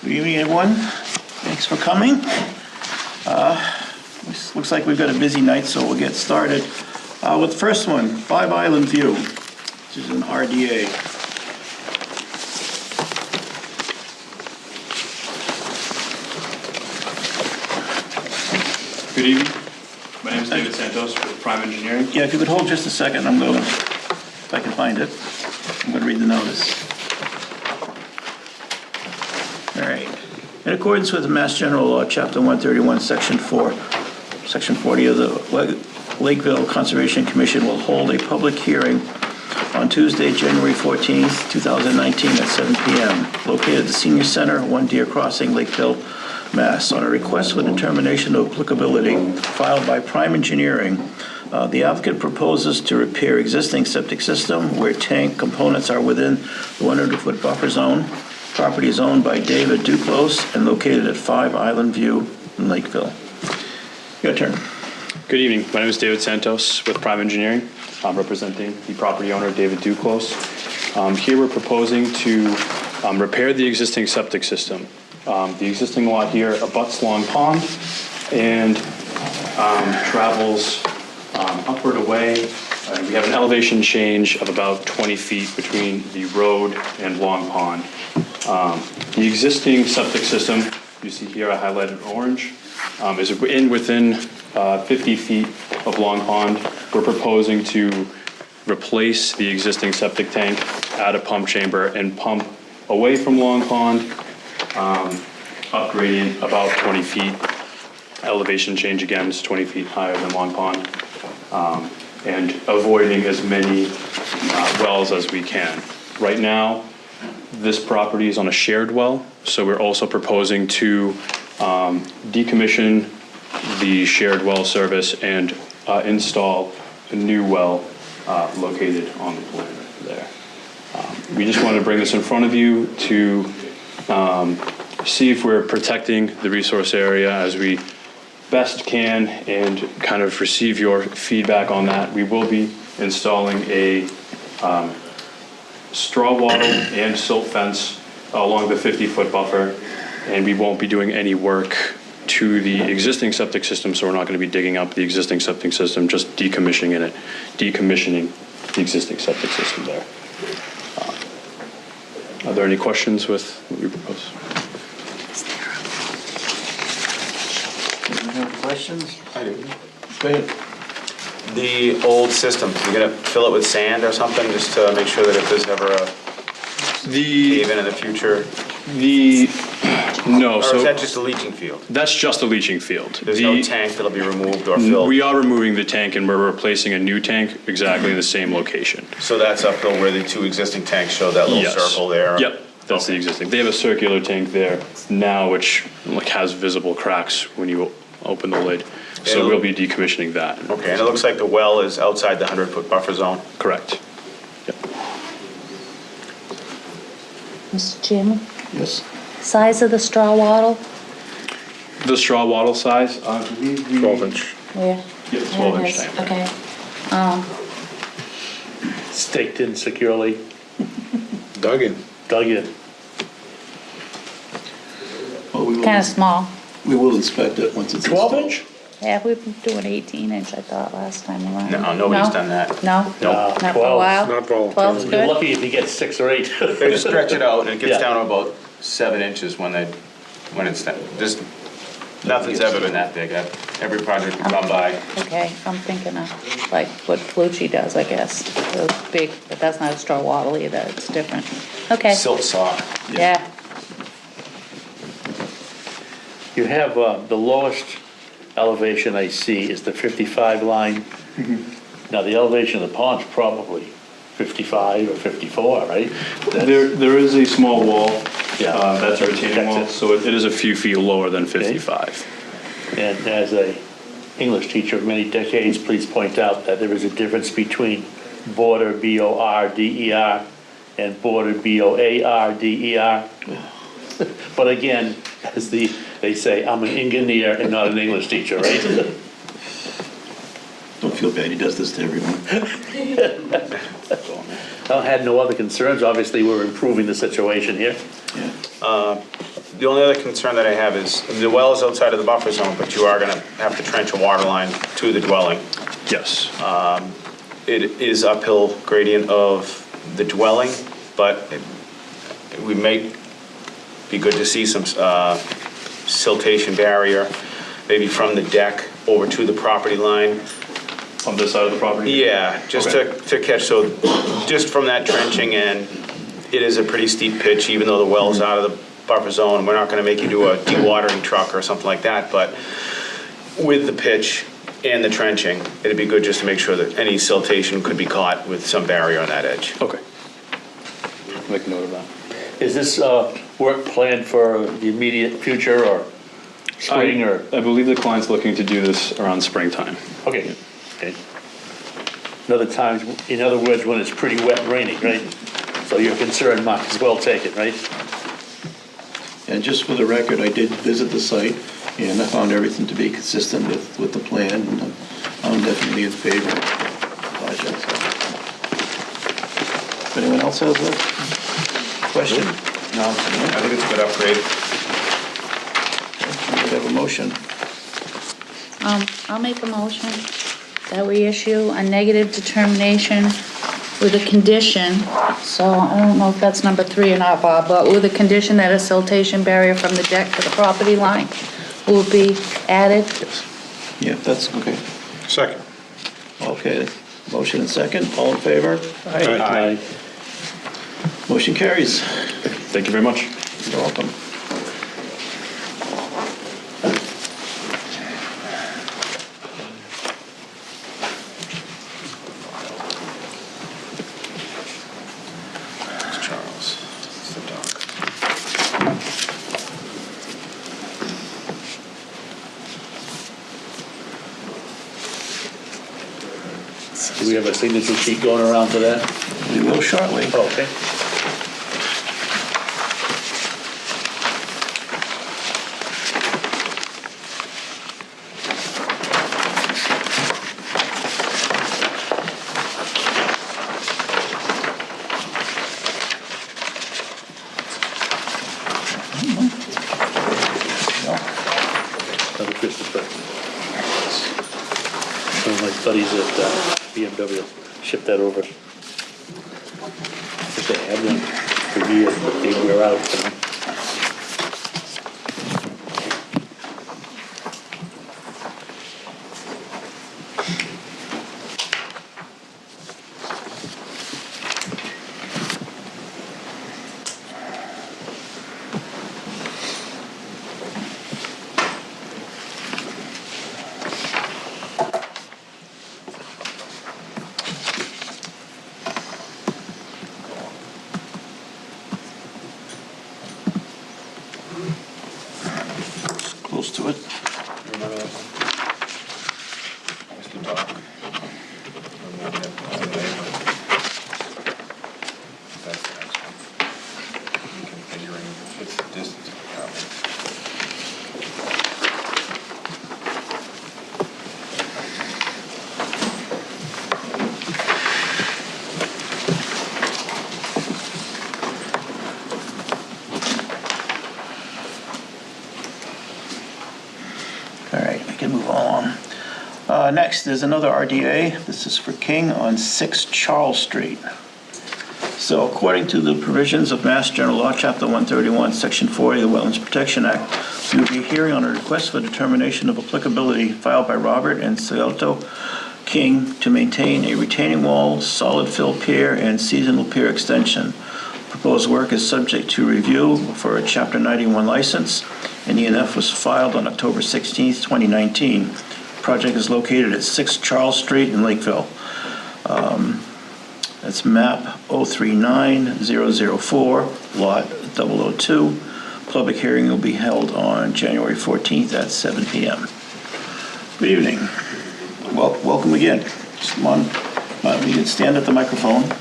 Good evening, everyone. Thanks for coming. Looks like we've got a busy night, so we'll get started with the first one, 5 Island View, which is an RDA. Good evening. My name is David Santos with Prime Engineering. Yeah, if you could hold just a second, I'm going to, if I can find it, I'm going to read the notice. All right. In accordance with the Mass General Law, Chapter 131, Section 4, Section 40 of the Lakeville Conservation Commission will hold a public hearing on Tuesday, January 14th, 2019 at 7 p.m. located at the Senior Center, 1 Deer Crossing, Lakeville, Mass. On a request for determination of applicability filed by Prime Engineering, the applicant proposes to repair existing septic system where tank components are within the 100-foot buffer zone. Property is owned by David Duclos and located at 5 Island View in Lakeville. Your turn. Good evening. My name is David Santos with Prime Engineering. I'm representing the property owner, David Duclos. Here we're proposing to repair the existing septic system. The existing lot here abuts Long Pond and travels upward away. We have an elevation change of about 20 feet between the road and Long Pond. The existing septic system, you see here I highlighted orange, is within 50 feet of Long Pond. We're proposing to replace the existing septic tank, add a pump chamber, and pump away from Long Pond, up gradient about 20 feet. Elevation change again is 20 feet higher than Long Pond, and avoiding as many wells as we can. Right now, this property is on a shared well, so we're also proposing to decommission the shared well service and install a new well located on the plan there. We just wanted to bring this in front of you to see if we're protecting the resource area as we best can and kind of receive your feedback on that. We will be installing a straw wattle and silt fence along the 50-foot buffer, and we won't be doing any work to the existing septic system, so we're not going to be digging up the existing septic system, just decommissioning the existing septic system there. Are there any questions with what we propose? Any questions? I do. Go ahead. The old system, you're gonna fill it with sand or something, just to make sure that if there's ever a cave-in the future? No, Or so is that just a leaching field? that's just a leaching field. There's no tank that'll be removed or filled? We are removing the tank and we're replacing a new tank exactly in the same location. So that's uphill where the two existing tanks show that little Yes. circle there? Yep, that's the existing. They have a circular tank there now, which has visible cracks when you open the lid. So we'll be decommissioning that. Okay, and it looks like the well is outside the 100-foot buffer zone? Correct. Yep. Mr. Chairman, Yes. size of the straw wattle? The straw wattle size? 12 inch. Where? Yeah, 12 inch There it is. diameter. Okay. Staked in securely, Dug in. dug in. Well, we Kind of small. will inspect it once it's 12 installed. inch? Yeah, we've been doing 18 inch, I thought, last time around. No, nobody's done that. No? No, Not for a 12 's while? not for- 12's You're good? lucky if you get 6 or 8. They just stretch it out and it gets Yeah. down to about 7 inches when it's, just, nothing's ever been that big. Every project we come by. Okay, I'm thinking of like what Flucci does, I guess. Those big, but that's not a straw wattle either, it's different. Okay, Silt saw. yeah. You have, the lowest elevation I see is the 55 line. Now, the elevation of the pond's probably 55 or 54, right? There is a small wall. Yeah. That's a retaining wall, That's it. so it is a few feet lower than 55. And as a English teacher of many decades, please point out that there is a difference between border, B-O-R-D-E-R, and border, B-O-A-R-D-E-R. But again, as they say, I'm an engineer and not an English teacher, right? Don't feel bad, he does this to everyone. I had no other concerns. Obviously, we're improving the situation here. Yeah. The only other concern that I have is, the well is outside of the buffer zone, but you are gonna have to trench a water line to the dwelling. Yes. It is uphill gradient of the dwelling, but we may be good to see some siltation barrier, maybe from the deck over to the property line. On this side of the property? Yeah, just to catch, so just from that trenching end, it is a pretty steep pitch, even though the well's out of the buffer zone. We're not gonna make you do a dewatering truck or something like that, but with the pitch and the trenching, it'd be good just to make sure that any siltation could be caught with some barrier on that edge. Okay. Make a note of that. Is this work planned for the immediate future or spring or? I believe the client's looking to do this around springtime. Okay. Okay. In other words, when it's pretty wet and raining, right? So your concern, Mark, is well taken, right? And just for the record, I did visit the site, and I found everything to be consistent with the plan, and I'm definitely in favor of the project. If anyone else has a question? No, I think it's a good upgrade. We have a motion. I'll make a motion that we issue a negative determination with a condition, so I don't know if that's number 3 or not, Bob, but with a condition that a siltation barrier from the deck to the property line will be added. Yeah, that's okay. Second. Okay, motion and second, all in favor? Aye. Motion carries. Thank you very much. You're welcome. It's Charles. It's the dog. Do we have a signature sheet going around for that? We will shortly. Oh, okay. Another Christmas present. One of my buddies at BMW shipped that over. I think they had one for years, but they wear out, you know. Close to it. Remember that one? It's the dog. That's the next one. Reconfiguring, what's the distance of the copy? All right, we can move on. Next, there's another RDA. This is for King on 6 Charles Street. So according to the provisions of Mass General Law, Chapter 131, Section 40 of the Wetlands Protection Act, we will be hearing on a request for determination of applicability filed by Robert and Cielto King to maintain a retaining wall, solid fill pier, and seasonal pier extension. Proposed work is subject to review for a Chapter 91 license, and ENF was filed on October 16, 2019. Project is located at 6 Charles Street in Lakeville. That's map 039004, lot 002. Public hearing will be held on January 14th at 7 p.m. Good evening. Welcome again. Just come on, you can stand at the microphone.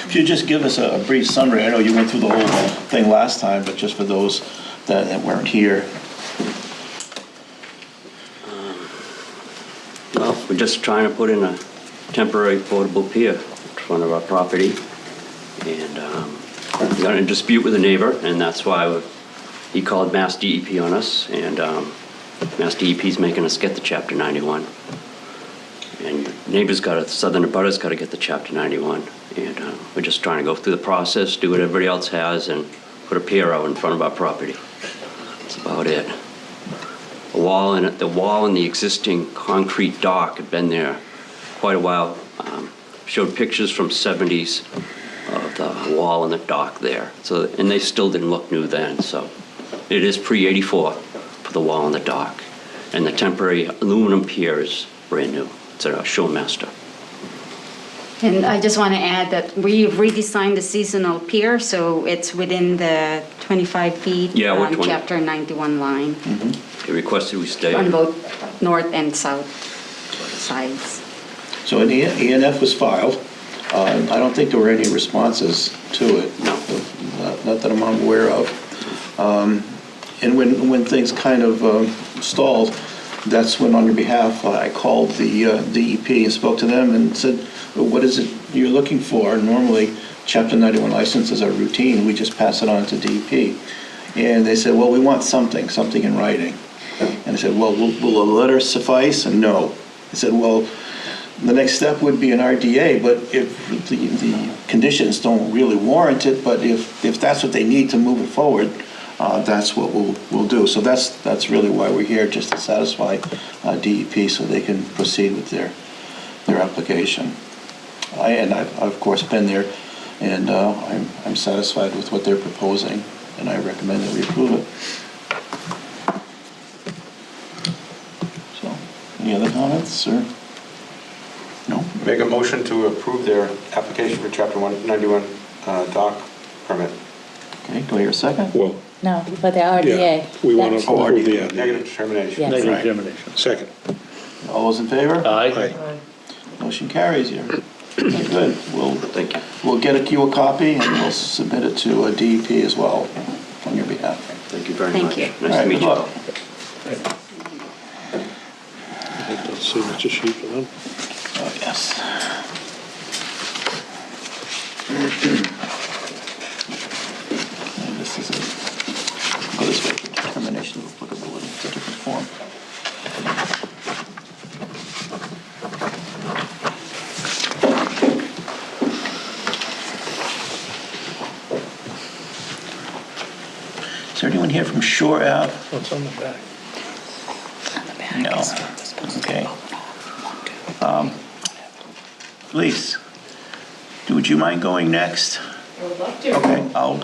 If you just give us a brief summary, I know you went through the whole thing last time, but just for those that weren't here. Well, we're just trying to put in a temporary portable pier front of our property. And we got in a dispute with a neighbor, and that's why he called Mass DEP on us, and Mass DEP's making us get the Chapter 91. And neighbors southern abutters got to get the Chapter 91. And we're just trying to go through the process, do what everybody else has, and put a pier out in front of our property. That's about it. The wall and the existing concrete dock had been there quite a while. Showed pictures from 70s of the wall and the dock there. So, and they still didn't look new then, so it is pre-84 for the wall and the dock. And the temporary aluminum pier is brand new. It's a Showmaster. And I just want to add that we redesigned the seasonal pier, so it's within the 25 feet Yeah, we're on 20. Chapter 91 line They requested we stay. on both north and south sides. So an ENF was filed. I don't think there were any responses to it. No. Not that I'm aware of. And when things kind of stalled, that's when on your behalf I called the DEP and spoke to them and said, what is it you're looking for? Normally, Chapter 91 licenses are routine. We just pass it on to DEP. And they said, well, we want something in writing. And I said, well, will a letter suffice? And no. I said, well, the next step would be an RDA, but if the conditions don't really warrant it, but if that's what they need to move it forward, that's what we'll do. So that's really why we're here, just to satisfy DEP so they can proceed with their application. I've of course been there, and I'm satisfied with what they're proposing, and I recommend that we approve it. So, any other comments, or? No? Make a motion to approve their application for Chapter 191 dock permit. Okay, do I hear a second? Well, No, for the RDA. yeah, we want to Oh, approve the Negative idea. determination. Yes. Negative Right. determination. Second. All those in favor? Aye. Motion carries here. Good. Thank you. We'll get you a copy, and we'll submit it to DEP as well on your behalf. Thank you very Thank much. you. All Nice right, to meet good you. luck. That's a signature sheet for them. Oh, yes. And this is go this way for determination of applicability. It's a different form. Is there anyone here from Shore Ave? What's on the back? No. Okay. Lise, would you mind going next? I would love to. Okay, I'll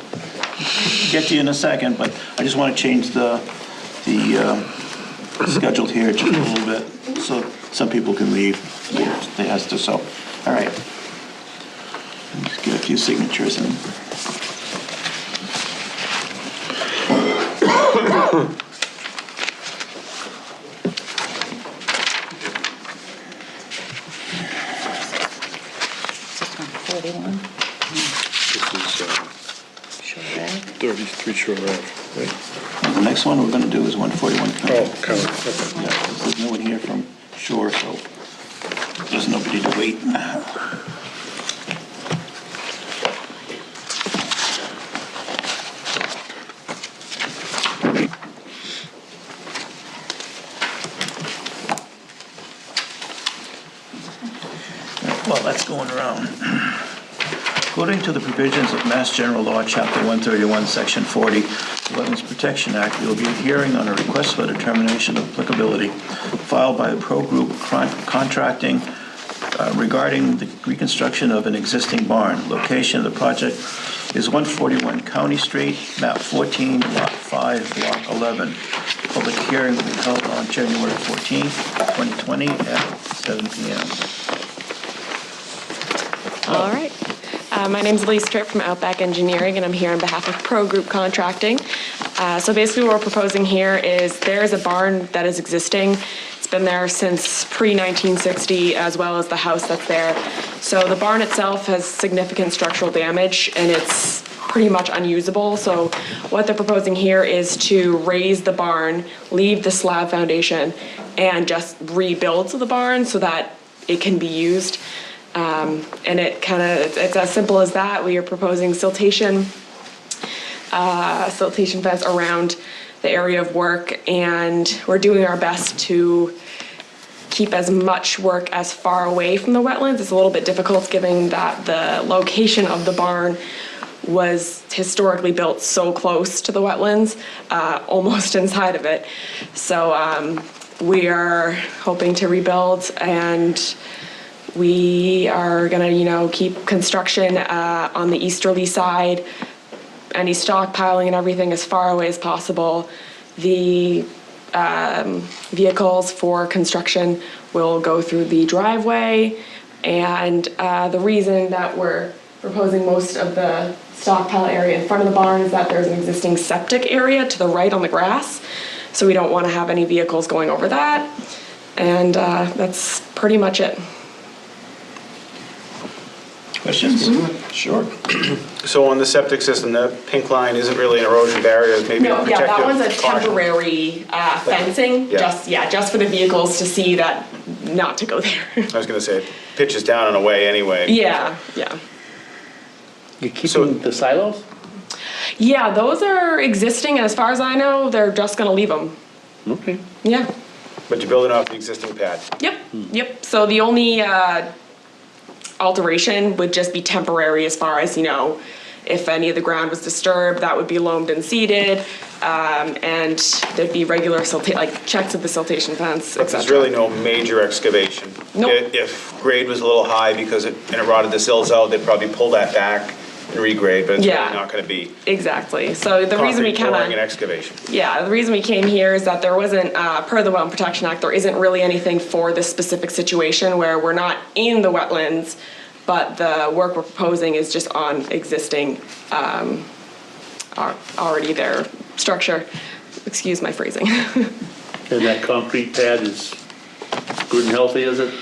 get to you in a second, but I just want to change the schedule here just a little bit, so some people can leave if they has to, so, all right. Just get a few signatures in. This is 141. This is Sure, right? 33 Shore Ave, right? The next one we're going to do is 141 Oh, County. County, okay. Yeah, 'cause there's no one here from Shore, so there's nobody to wait. Well, that's going around. According to the provisions of Mass General Law, Chapter 131, Section 40, Wetlands Protection Act, there will be a hearing on a request for determination of applicability filed by the Pro Group Contracting regarding the reconstruction of an existing barn. Location of the project is 141 County Street, map 14, lot 5, block 11. Public hearing will be held on January 14th, 2020 at 7 p.m. All right. My name's Elise Tripp from Outback Engineering, and I'm here on behalf of Pro Group Contracting. So basically what we're proposing here is there is a barn that is existing. It's been there since pre-1960, as well as the house that's there. So the barn itself has significant structural damage, and it's pretty much unusable. So what they're proposing here is to raise the barn, leave the slab foundation, and just rebuild the barn so that it can be used. And it's as simple as that. We are proposing siltation fence around the area of work, and we're doing our best to keep as much work as far away from the wetlands. It's a little bit difficult given that the location of the barn was historically built so close to the wetlands, almost inside of it. So we are hoping to rebuild, and we are gonna, keep construction on the easterly side, any stockpiling and everything as far away as possible. The vehicles for construction will go through the driveway, and the reason that we're proposing most of the stockpile area in front of the barn is that there's an existing septic area to the right on the grass, so we don't want to have any vehicles going over that, and that's pretty much it. Questions? Sure. So on the septic system, the pink line isn't really an erosion barrier, it's maybe a No, protective. yeah, that one's a caution. temporary fencing, Yeah. just for the vehicles to see that not to go there. I was gonna say, it pitches down and away anyway. Yeah. You're So- keeping the silos? Yeah, those are existing, and as far as I know, they're just gonna leave them. Okay. Yeah. But you're building off the existing pad. Yep. So the only alteration would just be temporary as far as, if any of the ground was disturbed, that would be loamed and seeded, and there'd be regular checks of the siltation fence, But et there's cetera. really no major excavation. Nope. If grade was a little high because it rotted the sills out, they'd probably pull that back and regrade, but it's Yeah. really not gonna be Exactly. So the reason we concrete pouring and kind of, excavation. the reason we came here is that there wasn't, per the Wetland Protection Act, there isn't really anything for this specific situation where we're not in the wetlands, but the work we're proposing is just on existing, already there structure. Excuse my phrasing. And that concrete pad is good and healthy, is it?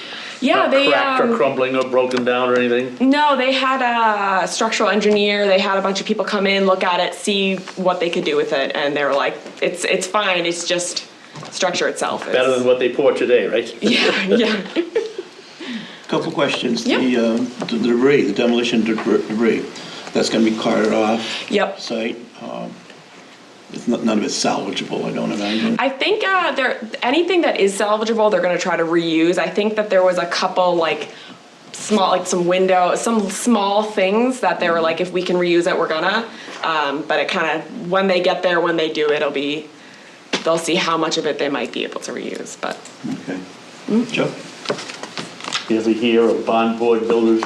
Yeah, Not they, cracked or crumbling or broken down or anything? No, they had a structural engineer, they had a bunch of people come in, look at it, see what they could do with it, and they were like, it's fine, it's just structure itself. Better than what they pour today, right? Yeah. Couple questions. Yep. The debris, the demolition debris, that's gonna be carted off Yep. site. None of it's salvageable, I don't imagine. I think anything that is salvageable, they're gonna try to reuse. I think that there was a couple small, some windows, some small things that they were like, if we can reuse it, we're gonna. But it kind of, when they get there, when they do, they'll see how much of it they might be able to reuse, but. Okay. Joe? You ever hear of bond board builders?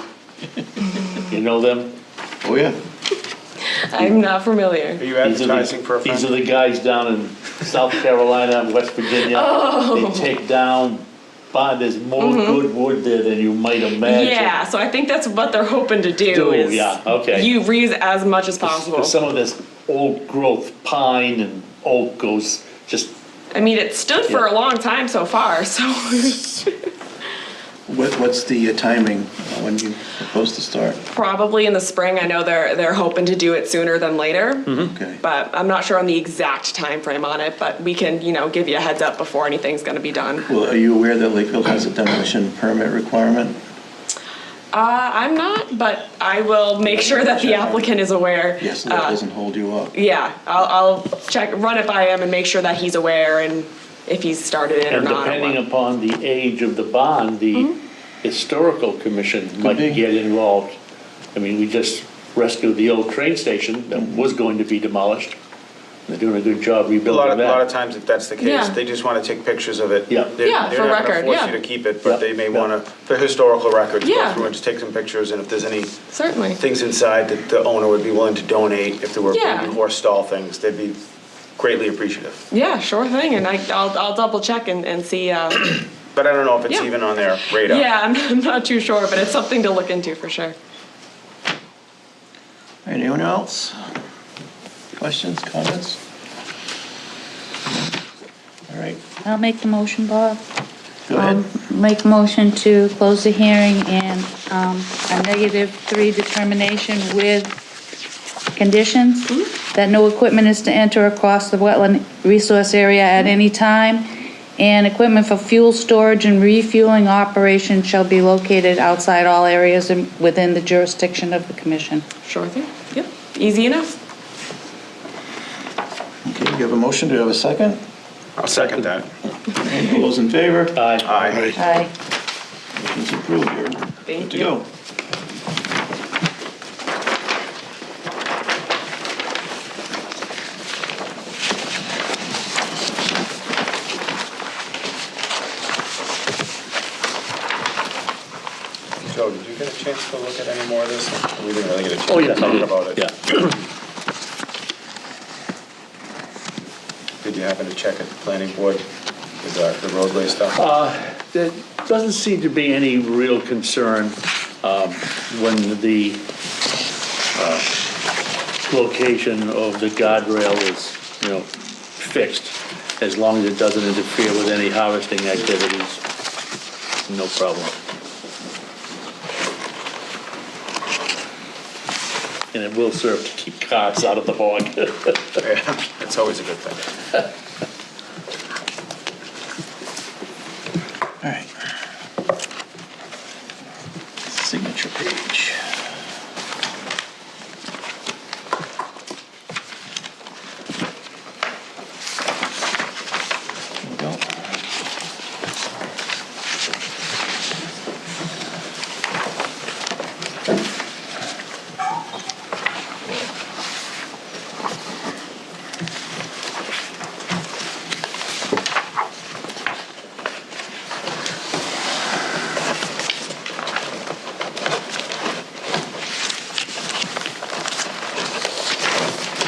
You know them? Oh, yeah. I'm not familiar. Are you These are the- advertising for a These are friend? the guys down in South Carolina and West Virginia. They take down bond, there's more good wood there than you might imagine. Yeah, so I think that's what they're hoping to do is yeah, okay. you reuse as much as possible. Because some of this old growth pine and oak goes just, I mean, it stood for Yeah. a long time so far, so. What's the timing when you're supposed to start? Probably in the spring. I know they're hoping to do it sooner than later, Okay. but I'm not sure on the exact time frame on it. But we can, give you a heads up before anything's going to be done. Well, are you aware that Lakeville has a demolition permit requirement? I'm not, but I will make sure that the applicant is aware. Yes, that doesn't hold you up. Yeah, I'll run it by him and make sure that he's aware and if he's started it or and not. or depending what. upon the age of the bond, the historical commission might be. get involved. I mean, we just rescued the old train station that was going to be demolished. They're doing a good job A rebuilding lot that. of times, if that's the case, Yeah. they just want to take pictures of it. Yeah. Yeah, for They're not record, going to force yeah. you to keep it, Yeah. but they may Yeah. want to, for historical records, go Yeah. through and just take some pictures, and if there's any Certainly. things inside that the owner would be willing to donate, if there were Yeah. baby horse stall things, they'd be greatly appreciative. Yeah, sure thing. And I'll double check and see. But I don't know if it's Yeah. even on their radar. Yeah, I'm not too sure, but it's something to look into for sure. All right, anyone else? Questions, comments? All right, I'll make the motion, Bob. go ahead. Make a motion to close the hearing and a -3 determination with conditions that no equipment is to enter across the wetland resource area at any time, And equipment for fuel storage and refueling operations shall be located outside all areas within the jurisdiction of the commission. Sure thing. Yep, easy enough. Okay, you have a motion, do you have a second? I'll second that. All those in favor? Aye. Aye. Aye. Motion's approved, you're good Thank to you. go. Joe, did you get a chance to look at any more of this? We didn't really get a chance Oh, to yes, I talk did. about it. Yeah. Did you happen to check at the planning board with the roadway stuff? There doesn't seem to be any real concern when the location of the guardrail is, fixed, as long as it doesn't interfere with any harvesting activities. No problem. And it will serve to keep cars out of the bog. Yeah, that's always a good thing. All right. Signature page. There we go.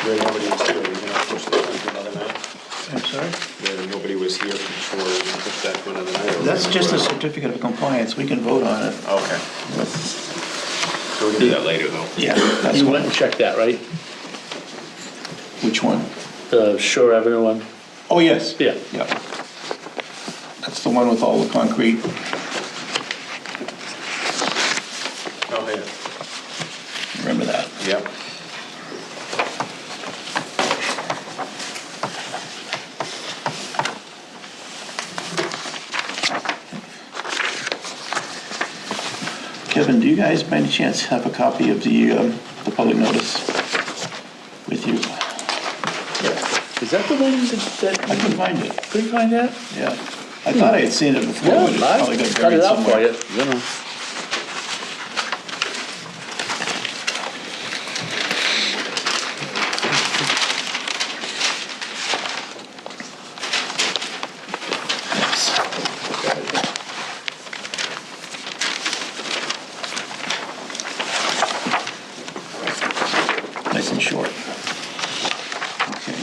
Where nobody was here, you gonna push that to another night? I'm sorry? Where nobody was here from shore, you can push that to another night? or That's just a whatever? certificate of compliance, we can vote on it. Okay. So we can do that later, though. Yeah, that's You one. went and checked that, right? Which one? The Shore Avenue one? Oh, yes. Yeah. Yeah. That's the one with all the concrete. Oh, yeah. Remember that. Yep. Kevin, do you guys by any chance have a copy of the public notice with you? Is that the one that I couldn't find it. couldn't find that? Yeah. I thought I had seen it before, but it's probably got cut buried it out for somewhere. you. Nice and short. Okay.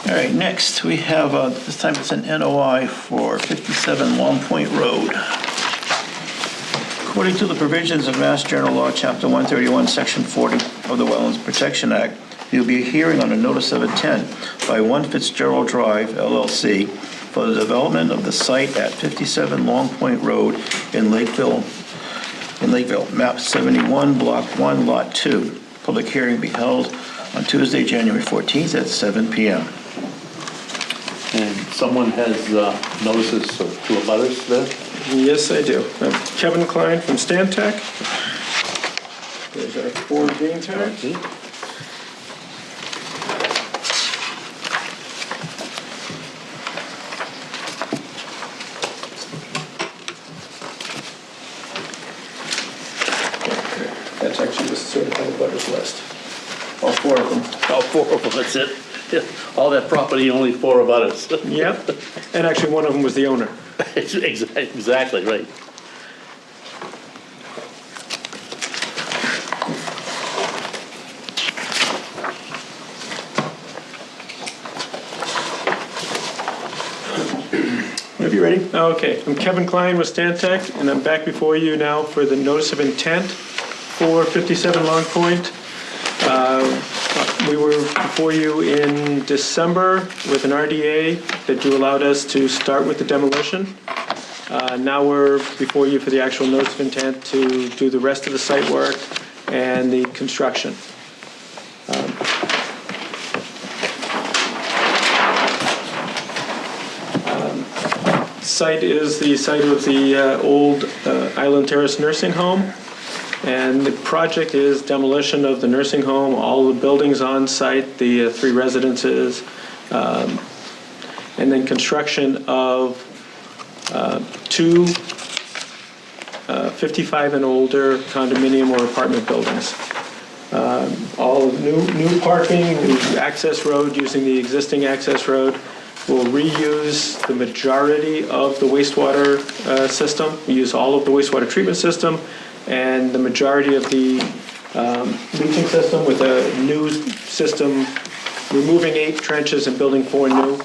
All right, next, we have, this time it's an NOI for 57 Long Point Road. According to the provisions of Mass General Law, Chapter 131, Section 40 of the Wetlands Protection Act, there will be a hearing on a notice of intent by 1 Fitzgerald Drive LLC for the development of the site at 57 Long Point Road in Lakeville, map 71, block 1, lot 2. Public hearing be held on Tuesday, January 14th at 7 p.m. And someone has notices to abutters there? Yes, I do. I'm Kevin Klein from Stantec. There's our Ford green tag. That's actually the certified butters list. All four of them. All four of them, that's it. Yeah, all that property, only 4 abutters. Yep. And actually, one of them was the owner. Exactly, right. Whenever you're ready. Okay, I'm Kevin Klein with Stantec, and I'm back before you now for the notice of intent for 57 Long Point. We were before you in December with an RDA that you allowed us to start with the demolition. Now we're before you for the actual notice of intent to do the rest of the site work and the construction. site is the site of the old Island Terrace Nursing Home. And the project is demolition of the nursing home, all the buildings on site, the 3 residences, and then construction of 2 55 and older condominium or apartment buildings. All new parking, new access road using the existing access road. We'll reuse the majority of the wastewater system. We use all of the wastewater treatment system and the majority of the leaching system with a new system, removing 8 trenches and building 4 new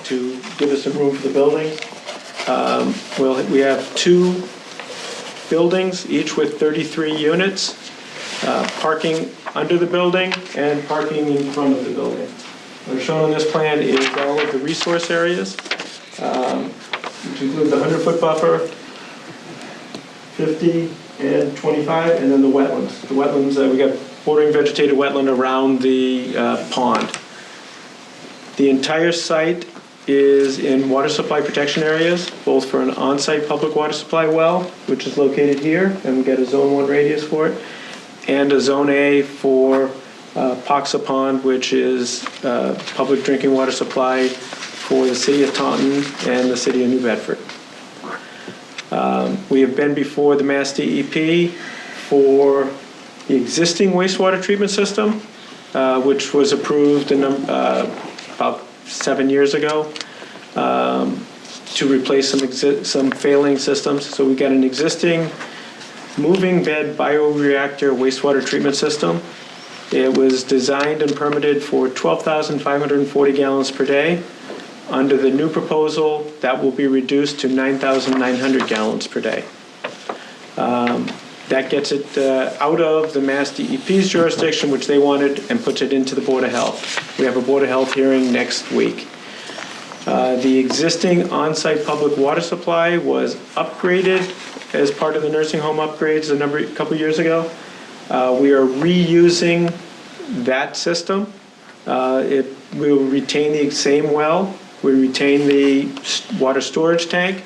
to give us some room for the buildings. We have 2 buildings, each with 33 units, parking under the building and parking in front of the building. What's shown on this plan is all of the resource areas, which include the 100-foot buffer, 50 and 25, and then the wetlands. The wetlands, we got bordering vegetated wetland around the pond. The entire site is in water supply protection areas, both for an on-site public water supply well, which is located here, and we get a Zone 1 radius for it, and a Zone A for Poxa Pond, which is public drinking water supply for the city of Taunton and the city of New Bedford. We have been before the Mass DEP for the existing wastewater treatment system, which was approved about 7 years ago to replace some failing systems. So we got an existing moving bed bioreactor wastewater treatment system. It was designed and permitted for 12,540 gallons per day. Under the new proposal, that will be reduced to 9,900 gallons per day. That gets it out of the Mass DEP's jurisdiction, which they wanted, and puts it into the Board of Health. We have a Board of Health hearing next week. The existing on-site public water supply was upgraded as part of the nursing home upgrades a couple years ago. We are reusing that system. It will retain the same well. We retain the water storage tank,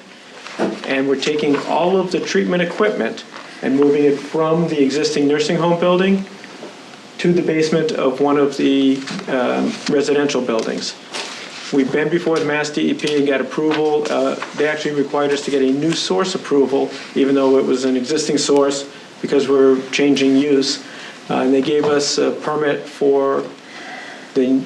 and we're taking all of the treatment equipment and moving it from the existing nursing home building to the basement of one of the residential buildings. We've been before the Mass DEP and got approval. They actually required us to get a new source approval, even though it was an existing source, because we're changing use. And they gave us a permit for the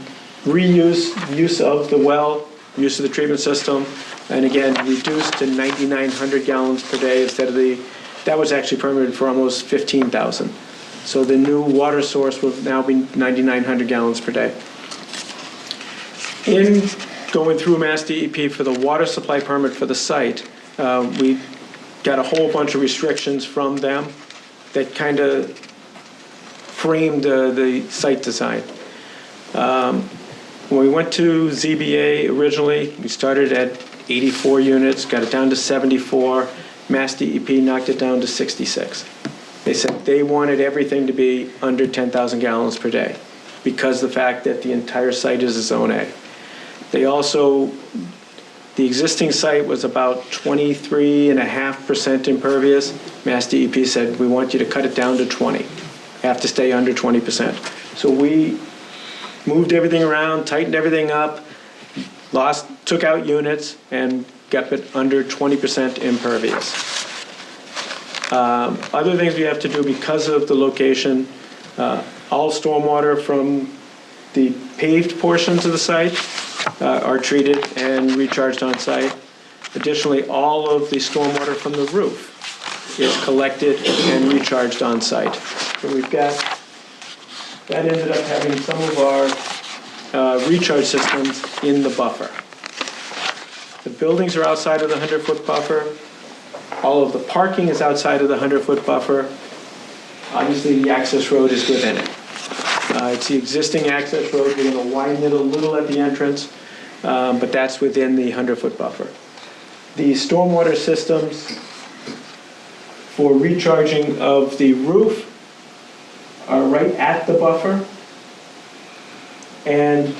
use of the well, use of the treatment system, and again, reduced to 9,900 gallons per day instead of that was actually permitted for almost 15,000. So the new water source will now be 9,900 gallons per day. In going through Mass DEP for the water supply permit for the site, we got a whole bunch of restrictions from them that kind of framed the site design. When we went to ZBA originally, we started at 84 units, got it down to 74. Mass DEP knocked it down to 66. They said they wanted everything to be under 10,000 gallons per day because of the fact that the entire site is a Zone A. They also, the existing site was about 23.5% impervious. Mass DEP said, we want you to cut it down to 20. Have to stay under 20%. So we moved everything around, tightened everything up, took out units, and got it under 20% impervious. Other things we have to do because of the location, all stormwater from the paved portions of the site are treated and recharged on site. Additionally, all of the stormwater from the roof is collected and recharged on site. So we've got, that ended up having some of our recharge systems in the buffer. The buildings are outside of the 100-foot buffer. All of the parking is outside of the 100-foot buffer. Obviously, the access road is within it. It's the existing access road. We're going to widen it a little at the entrance, but that's within the 100-foot buffer. The stormwater systems for recharging of the roof are right at the buffer, and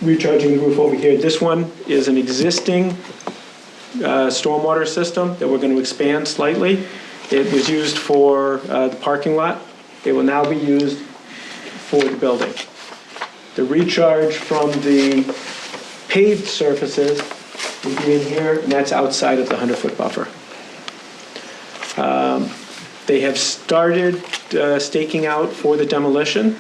recharging the roof over here. This one is an existing stormwater system that we're going to expand slightly. It was used for the parking lot. It will now be used for the building. The recharge from the paved surfaces will be in here, and that's outside of the 100-foot buffer. They have started staking out for the demolition,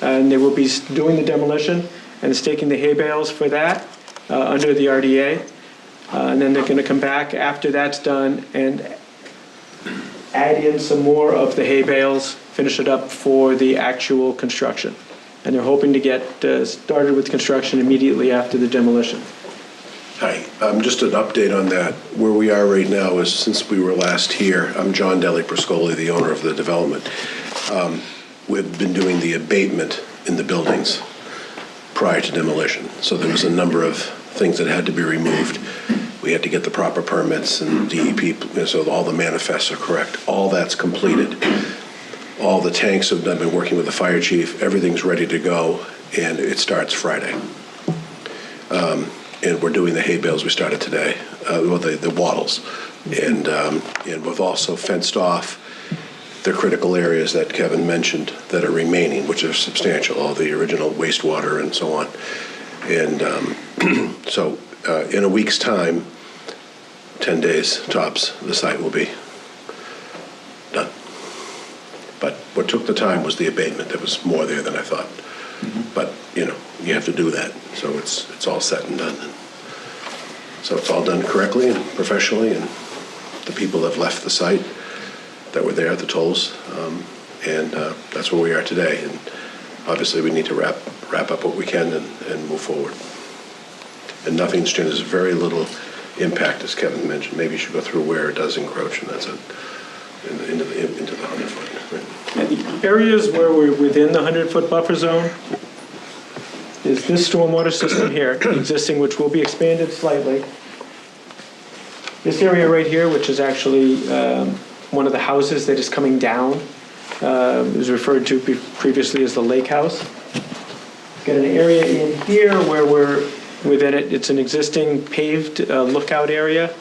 and they will be doing the demolition and staking the hay bales for that under the RDA. And then they're going to come back after that's done and add in some more of the hay bales, finish it up for the actual construction. And they're hoping to get started with construction immediately after the demolition. Hi, just an update on that. Where we are right now is, since we were last here, I'm John Deli Priscoli, the owner of the development. We've been doing the abatement in the buildings prior to demolition. So there was a number of things that had to be removed. We had to get the proper permits and DEP, so all the manifests are correct. All that's completed. All the tanks have done, been working with the fire chief. Everything's ready to go, and it starts Friday. And we're doing the hay bales we started today, well, the wattles. And we've also fenced off the critical areas that Kevin mentioned that are remaining, which are substantial, all the original wastewater and so on. And so in a week's time, 10 days tops, the site will be done. But what took the time was the abatement. There was more there than I thought. But, you know, you have to do that. So it's all set and done. And so it's all done correctly and professionally, and the people have left the site that were there at the tolls. And that's where we are today. And obviously we need to wrap up what we can and move forward. And nothing's changed. There's very little impact, as Kevin mentioned. Maybe you should go through where it does encroach, and that's it, into the 100-foot. Right? And the areas where we're within the 100-foot buffer zone is this stormwater system here, existing, which will be expanded slightly. This area right here, which is actually one of the houses that is coming down, is referred to previously as the lake house. Got an area in here where we're within it. It's an existing paved lookout area.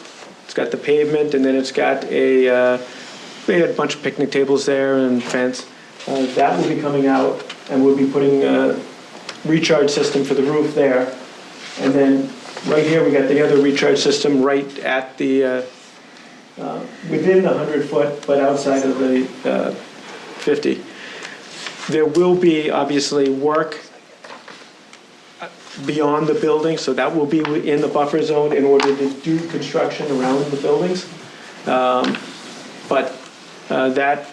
It's got the pavement, and then it's got we had a bunch of picnic tables there and fence. That will be coming out, and we'll be putting a recharge system for the roof there. And then right here, we got the other recharge system right at the, within the 100-foot, but outside of the 50. There will be, obviously, work beyond the building, so that will be in the buffer zone in order to do construction around the buildings. But that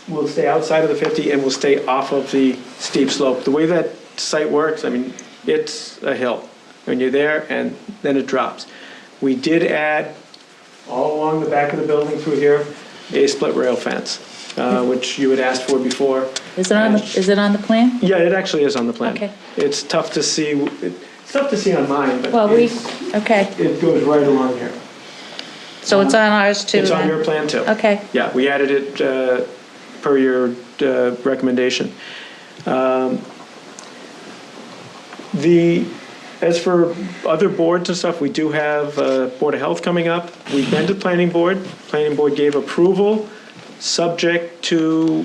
will stay outside of the 50 and will stay off of the steep slope. The way that site works, I mean, it's a hill when you're there, and then it drops. We did add, all along the back of the building through here, a split rail fence, which you had asked for before. Is it on the plan? Yeah, it actually is on the plan. Okay. It's tough to see. It's tough to see on mine, but Well, okay, it goes right along here. so it's on ours too? It's on then? your plan too. Okay. Yeah, we added it per your recommendation. As for other boards and stuff, we do have Board of Health coming up. We've been to Planning Board. Planning Board gave approval, subject to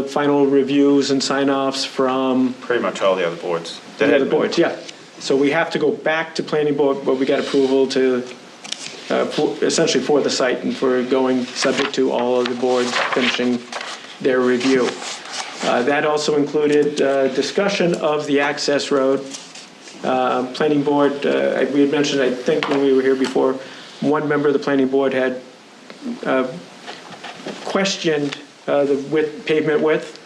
final reviews and sign-offs from Pretty much all the other boards. the other boards, yeah. So we have to go back to Planning Board, but we got approval to, essentially for the site and for going subject to all of the boards finishing their review. That also included discussion of the access road. Planning Board, we had mentioned, I think when we were here before, one member of the Planning Board had questioned the pavement width,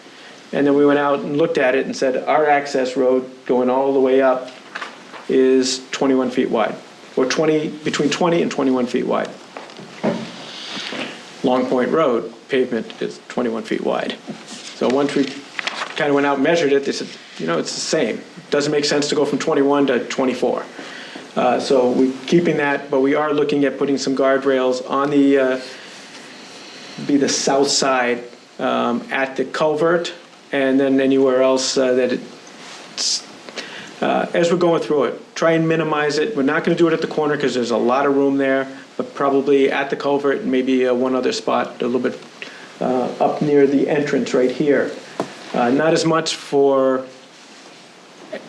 and then we went out and looked at it and said, our access road going all the way up is 21 feet wide, or between 20 and 21 feet wide. Long Point Road pavement is 21 feet wide. So once we kind of went out and measured it, they said, you know, it's the same. It doesn't make sense to go from 21 to 24. So we're keeping that, but we are looking at putting some guardrails on the south side at the culvert, and then anywhere else that it's as we're going through it, try and minimize it. We're not going to do it at the corner because there's a lot of room there, but probably at the culvert and maybe one other spot a little bit up near the entrance right here. Not as much for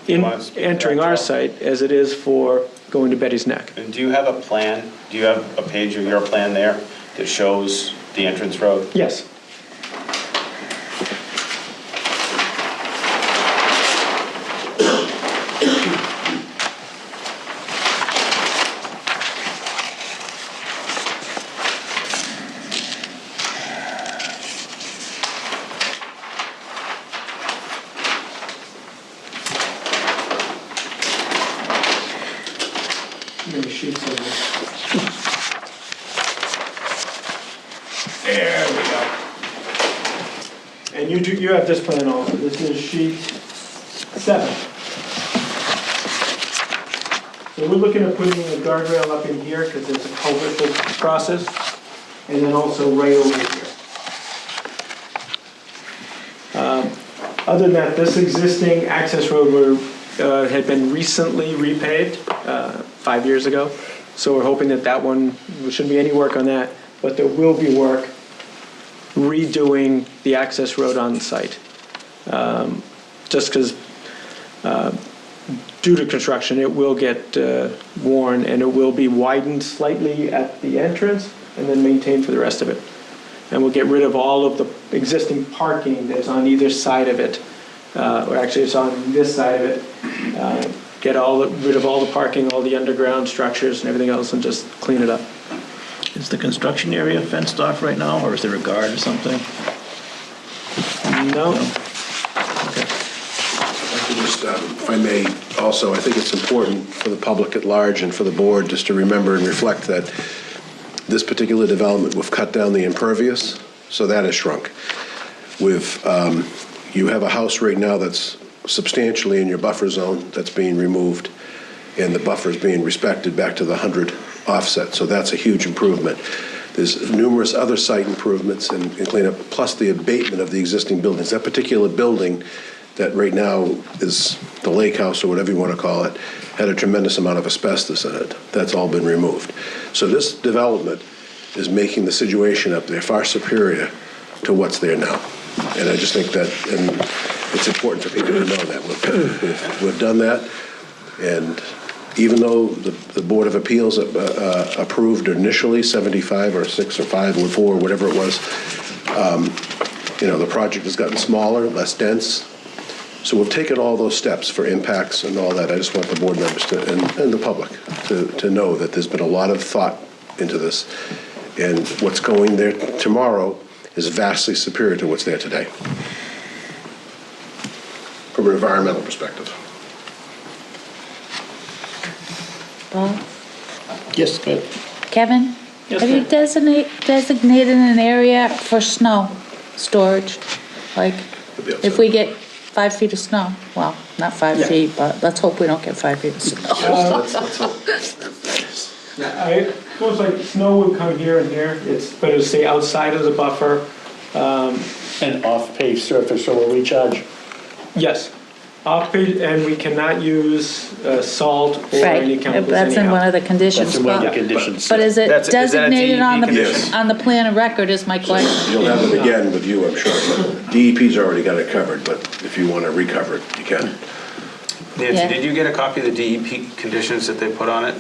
entering our site as it is for going to Betty's Neck. And do you have a plan? Do you have a page of your plan there that shows the entrance road? Yes. Many sheets of this. There we go. And you have this plan also. This is sheet 7. So we're looking at putting a guardrail up in here because there's a culvert that's process, and then also right over here. Other than that, this existing access road had been recently repaved 5 years ago. So we're hoping that that one, there shouldn't be any work on that, but there will be work redoing the access road on site. Just because due to construction, it will get worn and it will be widened slightly at the entrance and then maintained for the rest of it. And we'll get rid of all of the existing parking that's on either side of it. Or actually it's on this side of it. Get rid of all the parking, all the underground structures and everything else and just clean it up. Is the construction area fenced off right now, or is there a guard or something? No? Okay. Just, if I may, also, I think it's important for the public at large and for the board just to remember and reflect that this particular development, we've cut down the impervious, so that has shrunk. You have a house right now that's substantially in your buffer zone that's being removed, and the buffer is being respected back to the 100 offset, so that's a huge improvement. There's numerous other site improvements and cleanup, plus the abatement of the existing buildings. That particular building that right now is the lake house, or whatever you want to call it, had a tremendous amount of asbestos in it. That's all been removed. So this development is making the situation up there far superior to what's there now. And I just think that, and it's important for people to know that. We've done that, and even though the Board of Appeals approved initially 75 or 6 or 5 or 4, whatever it was, the project has gotten smaller, less dense. So we've taken all those steps for impacts and all that. I just want the board members and the public to know that there's been a lot of thought into this, and what's going there tomorrow is vastly superior to what's there today, from an environmental perspective. Bob? Yes, go ahead. Kevin? Yes, Have you ma'am. designated an area for snow storage? Like, Be outside. if we get 5 feet of snow, well, not 5 Yeah. feet, but let's hope we don't get 5 feet of snow. I suppose like snow would come here and here, but it'll stay outside of the buffer. An off-paved surface or a recharge. Yes, and we cannot use salt or any Right, chemicals that's in one anyhow. of the conditions. That's in one of the but- conditions. But is it Is that a designated on DEP the, condition? on the plan of record is my question. You'll have it again with you, I'm sure, but DEP's already got it covered, but if you want to recover it, you can. Nancy, Yeah. did you get a copy of the DEP conditions that they put on it?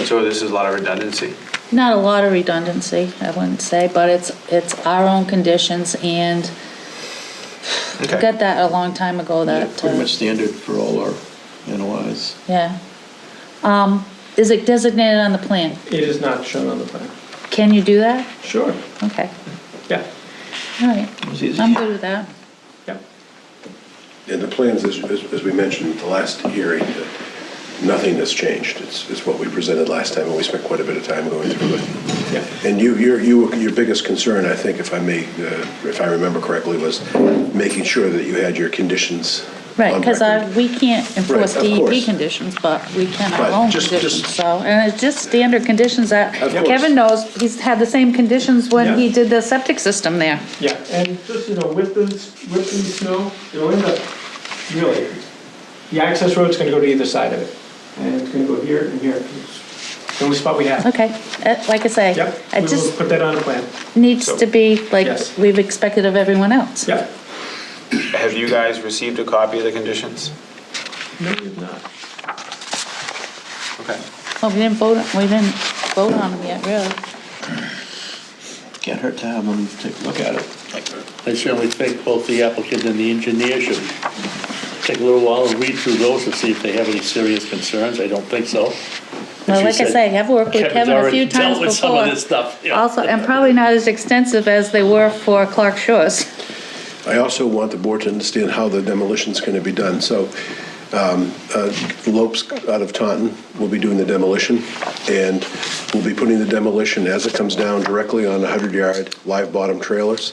So this is a lot of redundancy. Not a lot of redundancy, I wouldn't say, but it's our own conditions, and I Okay. got that a long time ago, Yeah, that, pretty much standard for all our NOIs. yeah. Is it designated on the plan? It is not shown on the plan. Can you do that? Sure. Okay, Yeah, all right. was easy. I'm good with that. yeah. And the plans, as we mentioned at the last hearing, nothing has changed. It's what we presented last time, and we spent quite a bit of time going through it. Yeah. And your biggest concern, I think, if I remember correctly, was making sure that you had your conditions Right, on because record. we can't enforce Right, of DEP course. conditions, but we can our But own just- conditions, so, and it's just standard conditions that Of course. Kevin knows, he's had the same conditions when he Yeah. did the septic system there. Yeah, and just, with the snow, it'll end up, really, The access road's gonna go to either side of it, and it's gonna go here and here. It's the only spot we have. Okay, like I say, Yep, it we will just put that on a plan. needs to be like Yes. we've expected of everyone else. Yep. Have you guys received a copy of the conditions? No, you've not. Okay. Well, we didn't vote on them yet, really. Can't hurt to have them take a look at it. I certainly think both the applicant and the engineer should take a little while and read through those to see if they have any serious concerns. I don't think so. Well, you like I said, say, I've worked with Kevin's Kevin a already few dealt times with some of before. this stuff, yeah. Also, and probably not as extensive as they were for Clark Shores. I also want the board to understand how the demolition's going to be done. So Lopes out of Taunton will be doing the demolition, and we'll be putting the demolition as it comes down directly on the 100-yard live bottom trailers,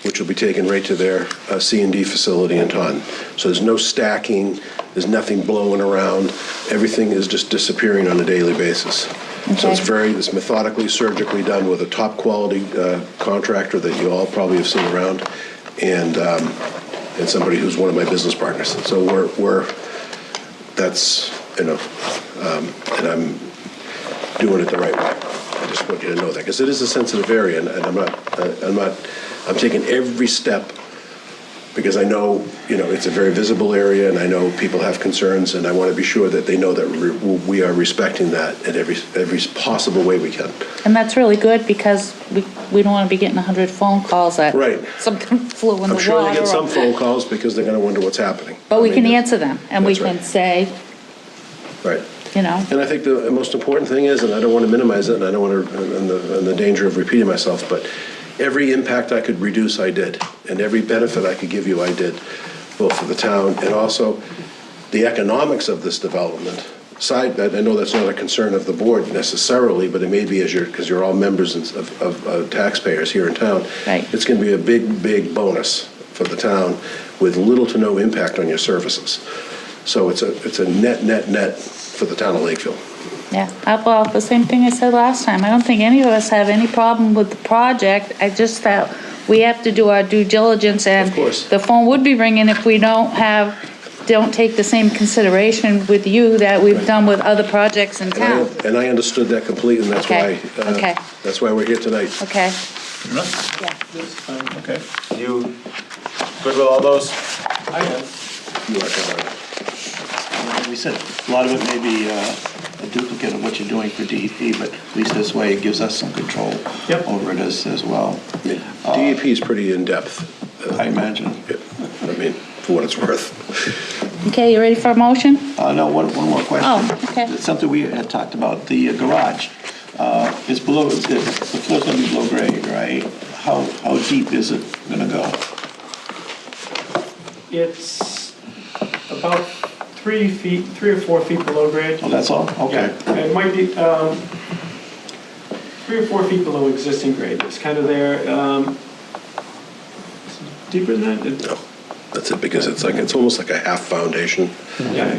which will be taken right to their C&D facility in Taunton. So there's no stacking, there's nothing blowing around, everything is just disappearing on a daily basis. So it's methodically, surgically done with a top quality contractor that you all probably have seen around, and somebody who's one of my business partners. So that's, and I'm doing it the right way. I just want you to know that, because it is a sensitive area, and I'm taking every step, because I know, it's a very visible area, and I know people have concerns, and I want to be sure that they know that we are respecting that in every possible way we can. And that's really good because we don't want to be getting 100 phone calls that Right. something flew in the water. I'm sure they get some or- phone calls because they're going to wonder what's happening. But we I can mean, answer them and we that's can right. say, Right. you know, And I think the most important thing is, and I don't want to minimize it, and I don't want to, and the danger of repeating myself, but every impact I could reduce, I did. And every benefit I could give you, I did, both for the town and also the economics of this development. I know that's not a concern of the board necessarily, but it may be because you're all members of taxpayers here in town. Right. It's going to be a big, big bonus for the town with little to no impact on your services. So it's a net for the town of Lakeville. yeah. Well, the same thing I said last time. I don't think any of us have any problem with the project. I just felt we have to do our due diligence, and Of course. the phone would be ringing if we don't take the same consideration with you that we've done with other projects in town. And I understood that completely, and that's Okay, why, okay. that's why we're here tonight. Okay, Enough? yeah. Okay. You good with all those? I am. You are covered. We said, a lot of it may be a duplicate of what you're doing for DEP, but at least this way it gives us some control Yep. over it as well. DEP is pretty in-depth. I imagine. I mean, for what it's worth. Okay, you ready for a motion? No, one more question. Oh, okay. It's something we had talked about, the garage. It's below, the floor's gonna be below grade, right? How deep is it gonna go? It's about 3 or 4 feet below grade. Oh, that's all? Okay. Yeah, it might be 3 or 4 feet below existing grade. It's kind of there. Deeper than that? No, that's it, because it's almost like a half foundation, Yeah.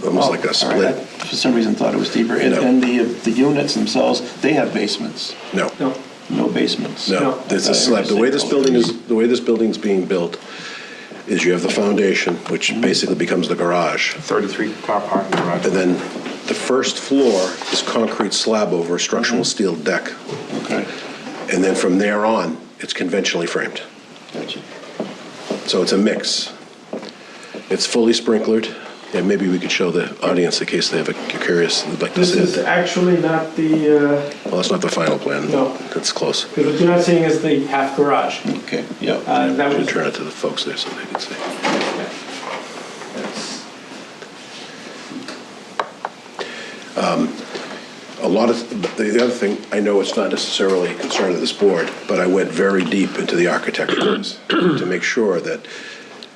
almost like a All split. right. I, for some reason, thought it was deeper. And No. and the units themselves, they have basements? No, No. No basements? no, there's a slab. The way this building's being built is you have the foundation, which basically becomes the garage. 33 car parking garage. And then the first floor is concrete slab over a structural steel deck. Okay. And then from there on, it's conventionally framed. Gotcha. So it's a mix. It's fully sprinklered, and maybe we could show the audience in case they're curious, they'd like to This see is it. actually not the, Well, that's not the final plan. No. That's close. what you're not seeing is the half garage. Okay, yeah. That Should was, turn it to the folks there so they can see. that's- A lot of, the other thing, I know it's not necessarily a concern of this board, but I went very deep into the architecture to make sure that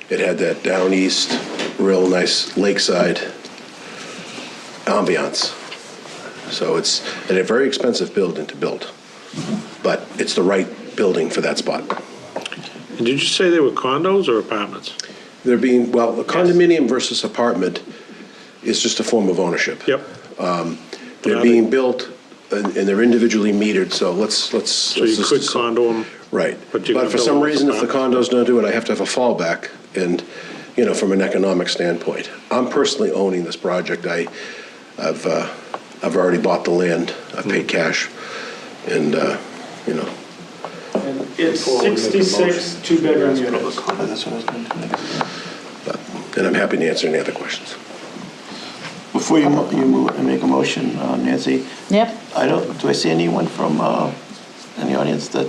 it had that down east, real nice lakeside ambiance. So it's a very expensive building to build, but it's the right building for that spot. And did you say they were condos or apartments? They're being, well, a condominium versus apartment is just a form of ownership. Yep. They're being built and they're individually metered, so let's. So you could condo them? Right. But you But can for build some them reason, if the apartments. condos don't do it, I have to have a fallback. And you know, from an economic standpoint. I'm personally owning this project. I've already bought the land, I've paid cash, and, you know, And it's 66 two-bedroom units. That's what I was going to do. and I'm happy to answer any other questions. Before you move and make a motion, Nancy, Yep. do I see anyone from, in the audience that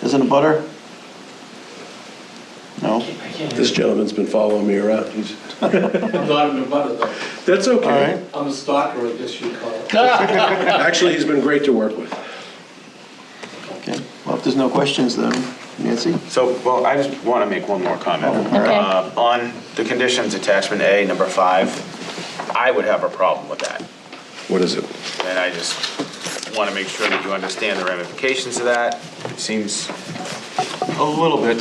is in a butter? No? This gentleman's been following me around. I'm not in the butter though. That's All okay. right. I'm a stalker, I guess you'd call it. Actually, he's been great to work with. Okay, well, if there's no questions then, Nancy? So, well, I just want to make one more comment. Okay. On the conditions, attachment A, number 5, I would have a problem with that. What is it? And I just want to make sure that you understand the ramifications of that. It seems a little bit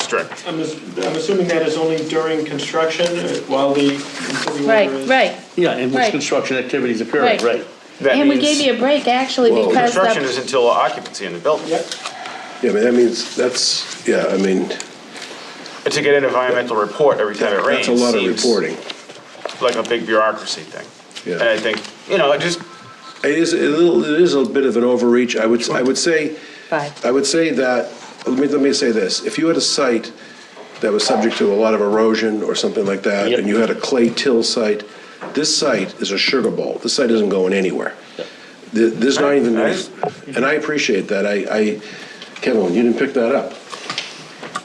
strict. I'm assuming that is only during construction while the until the order is. Right. Yeah, in which Right. construction activities occurring, Right. right. That And we means gave you a break, actually, Well, because construction the, is until occupancy in the building. Yep. Yeah, but that means, that's, yeah, I mean, To get an environmental report every time it rains that's a lot of seems reporting. like a big bureaucracy thing. Yeah. And I think, you know, it just, It is a bit of an overreach. I would say Five. that, let me say this, if you had a site that was subject to a lot of erosion or something like that, Yep. and you had a clay till site, this site is a sugar bowl. This site isn't going anywhere. There's not even, and I appreciate that. Kevin, you didn't pick that up.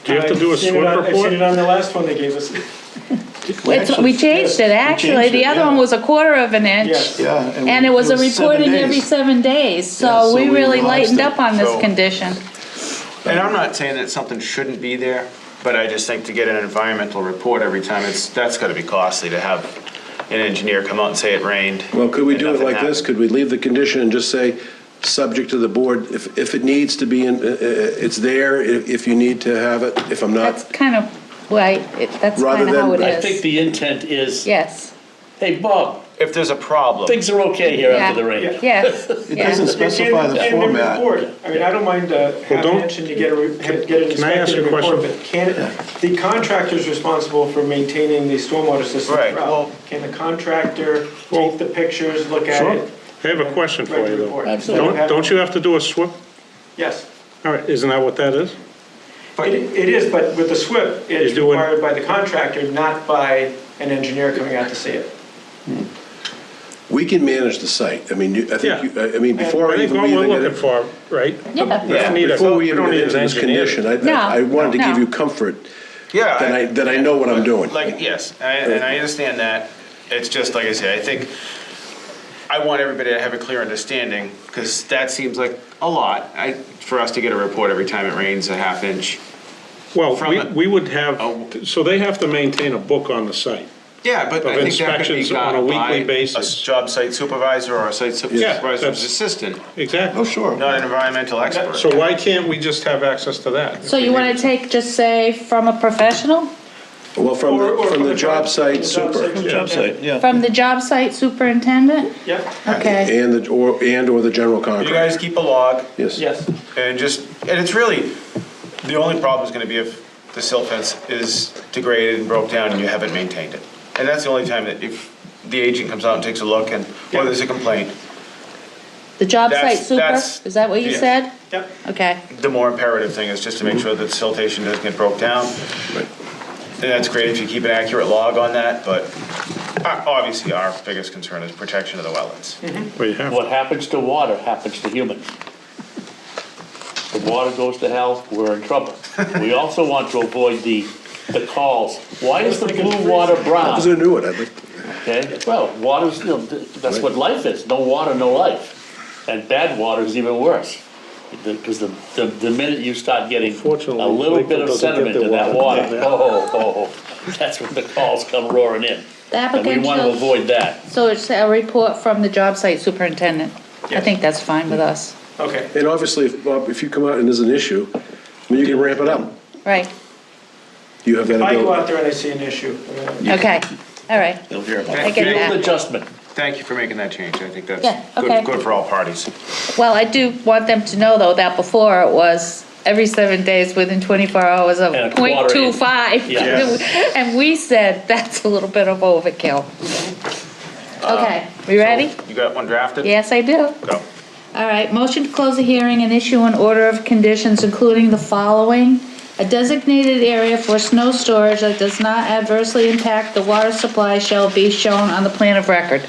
Do you have to do a I've seen SWIP it on- I've report? seen it on the last one they gave us. we changed it, actually. The other one was a quarter of an inch. Yes. Yeah. And it was a was 7 reporting days. every 7 days, Yeah, so so we we really relaxed lightened it. up on this So- condition. and I'm not saying that something shouldn't be there, but I just think to get an environmental report every time, that's got to be costly to have an engineer come out and say it rained. Well, could we and do it nothing like this? happened. Could we leave the condition and just say, subject to the board, if it needs to be in, it's there, if you need to have it, if I'm That's not, kind of, right, that's Rather kind of how it than- I think is. the intent is, Yes, hey, Bob, If there's a problem, things are okay here after the rain. Yeah. yes, It yeah. doesn't specify the And format. report. I mean, I don't mind half don't- inch and you get an Can I ask inspected a report, question? but the contractor's responsible for maintaining the stormwater system Right, throughout. well- Can the contractor take the pictures, look at Sure. it? I have a question for write the you, though. report? Absolutely. Don't you have to do a SWIP? Yes. All right, isn't that what that is? It is, but with the SWIP, it's You do it- required by the contractor, not by an engineer coming out to see it. we can manage the site. I mean, I Yeah. think, I mean, before I I think even what we're get looking it. for, right? Yeah. We don't need a- Before we we even don't get need into an this engineer. condition, No, I wanted to give no. you comfort yeah. that I know what I'm doing. Like, yes, and I understand that. It's just, like I said, I think I want everybody to have a clear understanding, because that seems like a lot, for us to get a report every time it rains a half inch. Well, From a- we would have, Oh. so they have to maintain a book on the site. Yeah, but Of I think that could be inspections on a got weekly by a basis. job site supervisor or a site Yeah, supervisor's that's- assistant, Exactly. Oh, sure. not an environmental expert. So why can't we just have access to that? So you want to take, just say, from a professional? Well, from the job site super, Job site, yeah. From the job site superintendent? Yep, Okay, and or the general You contractor. guys keep a log, Yes. yes. and it's really, the only problem is gonna be if the silt fence is degraded and broke down and you haven't maintained it. And that's the only time that if the agent comes out and takes a look and, or there's a complaint, the job site That's- super, that's- is that what you yeah. said? Yep. Okay, the more imperative thing is just to make sure that siltation doesn't get broke down. And that's great if you keep an accurate log on that, but obviously our biggest concern is protection of the wetlands. Well, you have, What happens to water happens to humans. The water goes to hell, we're in trouble. We also want to avoid the calls. Why is the blue water That was brown? a new one. I'd like, Okay, well, water's, that's what life is. No water, no life. And bad water is even worse. Because the minute you start getting a Fortunately, little bit Lakeville of doesn't get sediment their in that water. water, Yeah. oh, that's when the calls come roaring in. the And we applicant want to shall, avoid that. so it's a report from the job site superintendent. I Yes. think that's fine with us. Okay. and obviously, Bob, if you come out and there's an issue, I mean, you can ramp it up. Right, You have that If I go ability. out there and I see an issue, okay, all right, They'll hear about I it. get Field that. adjustment. Thank you for making that change. I think that's Yeah, okay. good for all parties. Well, I do want them to know, though, that before it was every 7 days within 24 hours of And a quarter inch. .25. Yeah. And we said, that's a little bit of overkill. Okay, we ready? You got one drafted? Yes, I do. Go. All right, motion to close the hearing and issue an order of conditions, including the following. A designated area for snow storage that does not adversely impact the water supply shall be shown on the plan of record.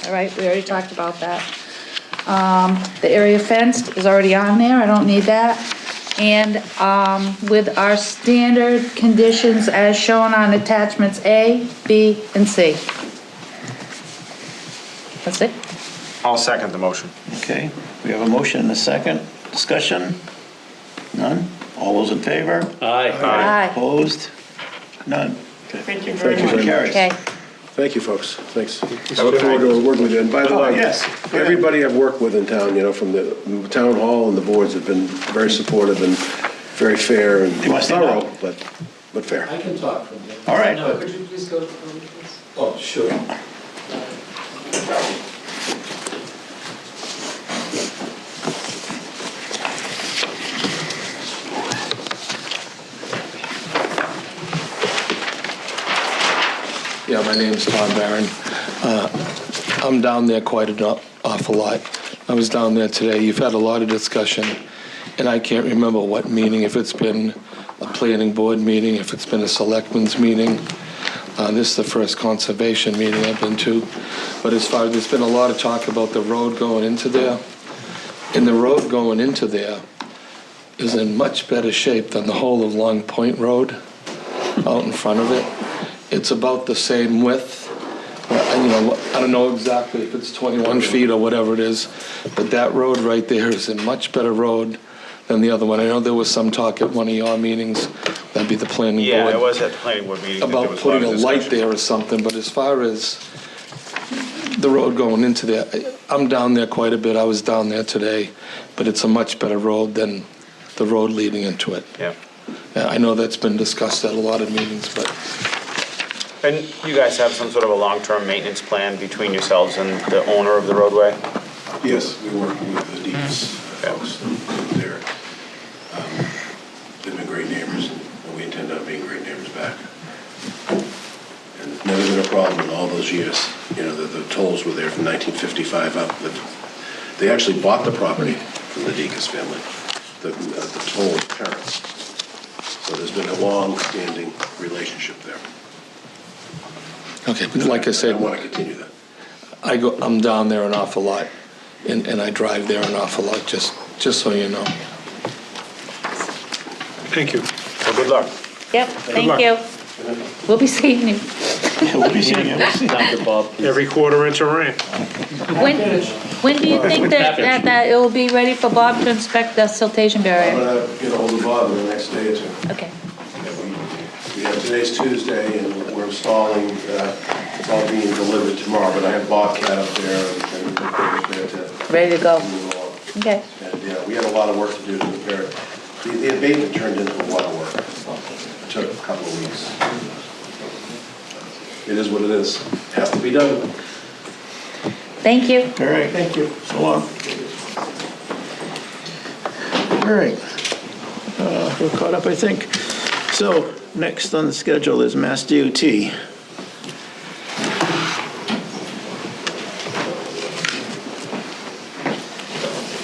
All right, we already talked about that. The area fenced is already on there, I don't need that. And, with our standard conditions as shown on attachments A, B, and C. That's it? I'll second the motion. Okay, we have a motion and a second. Discussion? None? All those in favor? Aye. Aye. Opposed? None. Thank you very much. Carries. Okay. Thank you, folks. Thanks. I look forward to working with you. And by the Oh, way, yes. everybody I've worked with in town, from the town hall and the boards have been very supportive and very fair and You must know. thorough, but fair. I can talk from here. All right. Could you please go to the podium, please? Oh, sure. Yeah, my name's Tom Barron. I'm down there quite an awful lot. I was down there today. You've had a lot of discussion, and I can't remember what meeting, if it's been a planning board meeting, if it's been a selectmen's meeting. This is the first conservation meeting I've been to. But as far as, there's been a lot of talk about the road going into there. And the road going into there is in much better shape than the whole of Long Point Road out in front of it. It's about the same width. I don't know exactly if it's 21 feet or whatever it is, but that road right there is a much better road than the other one. I know there was some talk at one of your meetings, that'd be the planning board. Yeah, it was at the planning board meeting. that there About was putting a lot of light discussion. there or something, but as far as the road going into there, I'm down there quite a bit. I was down there today, but it's a much better road than the road leading into it. Yeah. I know that's been discussed at a lot of meetings, but And you guys have some sort of a long-term maintenance plan between yourselves and the owner of the roadway? Yes, we work with the Deeps folks. They've been great neighbors, and we intend on being great neighbors back. And it's never been a problem in all those years. The tolls were there from 1955 up. They actually bought the property from the Deacon family, the toll parents. So there's been a long-standing relationship there. okay, but like I said, I want to continue that. I'm down there an awful lot, and I drive there an awful lot, just so you know. Thank you. Well, good luck. Yep, thank you. We'll be seeing you. We'll be seeing you. Down to Bob, please. Every quarter inch of rain. When do you think that it will be ready for Bob to inspect the siltation I'm barrier? going to get a hold of Bob in the next day or two. Okay. We have, today's Tuesday, and we're installing, it's all being delivered tomorrow, but I have Bobcat up there and there to Ready to go. move along. Okay. And, yeah, we had a lot of work to do to prepare. The abatement turned into a lot of work. It took a couple of weeks. It is what it is. Has to be done. Thank you. All right. Thank you. So long. All right. We're caught up, I think. So next on the schedule is Mass DOT.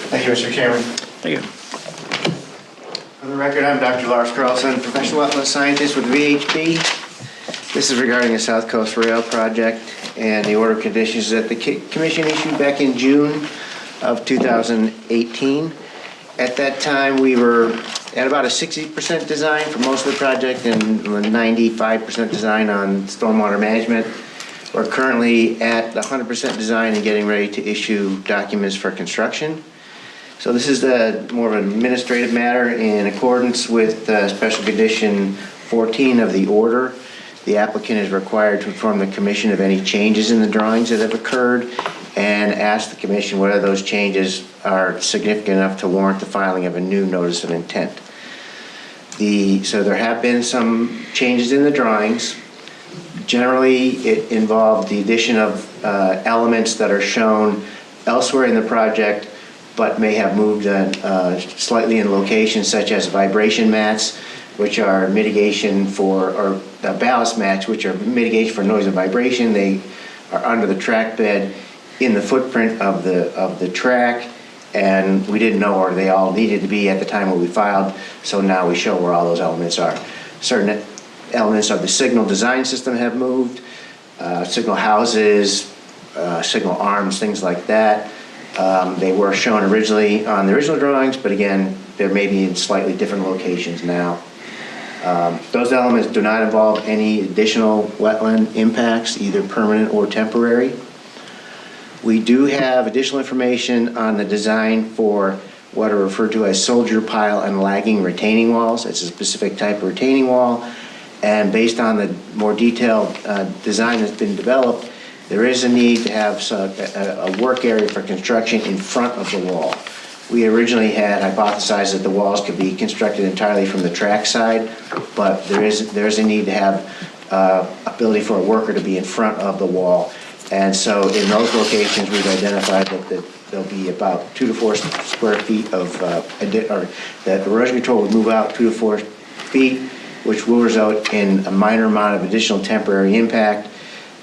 Thank you, Mr. Chairman. Thank you. For the record, I'm Dr. Lars Carlson, professional wetland scientist with VHB. This is regarding the South Coast Rail project and the order of conditions that the commission issued back in June of 2018. At that time, we were at about a 60% design for most of the project and 95% design on stormwater management. We're currently at 100% design and getting ready to issue documents for construction. So this is more of an administrative matter in accordance with Special Condition 14 of the order. The applicant is required to inform the commission of any changes in the drawings that have occurred and ask the commission whether those changes are significant enough to warrant the filing of a new notice of intent. So there have been some changes in the drawings. Generally, it involved the addition of elements that are shown elsewhere in the project but may have moved slightly in locations such as vibration mats, which are mitigation for, or ballast mats, which are mitigation for noise and vibration. They are under the track bed in the footprint of the track, and we didn't know where they all needed to be at the time when we filed, so now we show where all those elements are. Certain elements of the signal design system have moved, signal houses, signal arms, things like that. They were shown originally on the original drawings, but again, there may be in slightly different locations now. Those elements do not involve any additional wetland impacts, either permanent or temporary. We do have additional information on the design for what are referred to as soldier pile and lagging retaining walls. It's a specific type of retaining wall, and based on the more detailed design that's been developed, there is a need to have a work area for construction in front of the wall. We originally had hypothesized that the walls could be constructed entirely from the track side, but there is a need to have ability for a worker to be in front of the wall. And so in those locations, we've identified that there'll be about 2 to 4 square feet of, or that erosion control would move out 2 to 4 feet, which will result in a minor amount of additional temporary impact.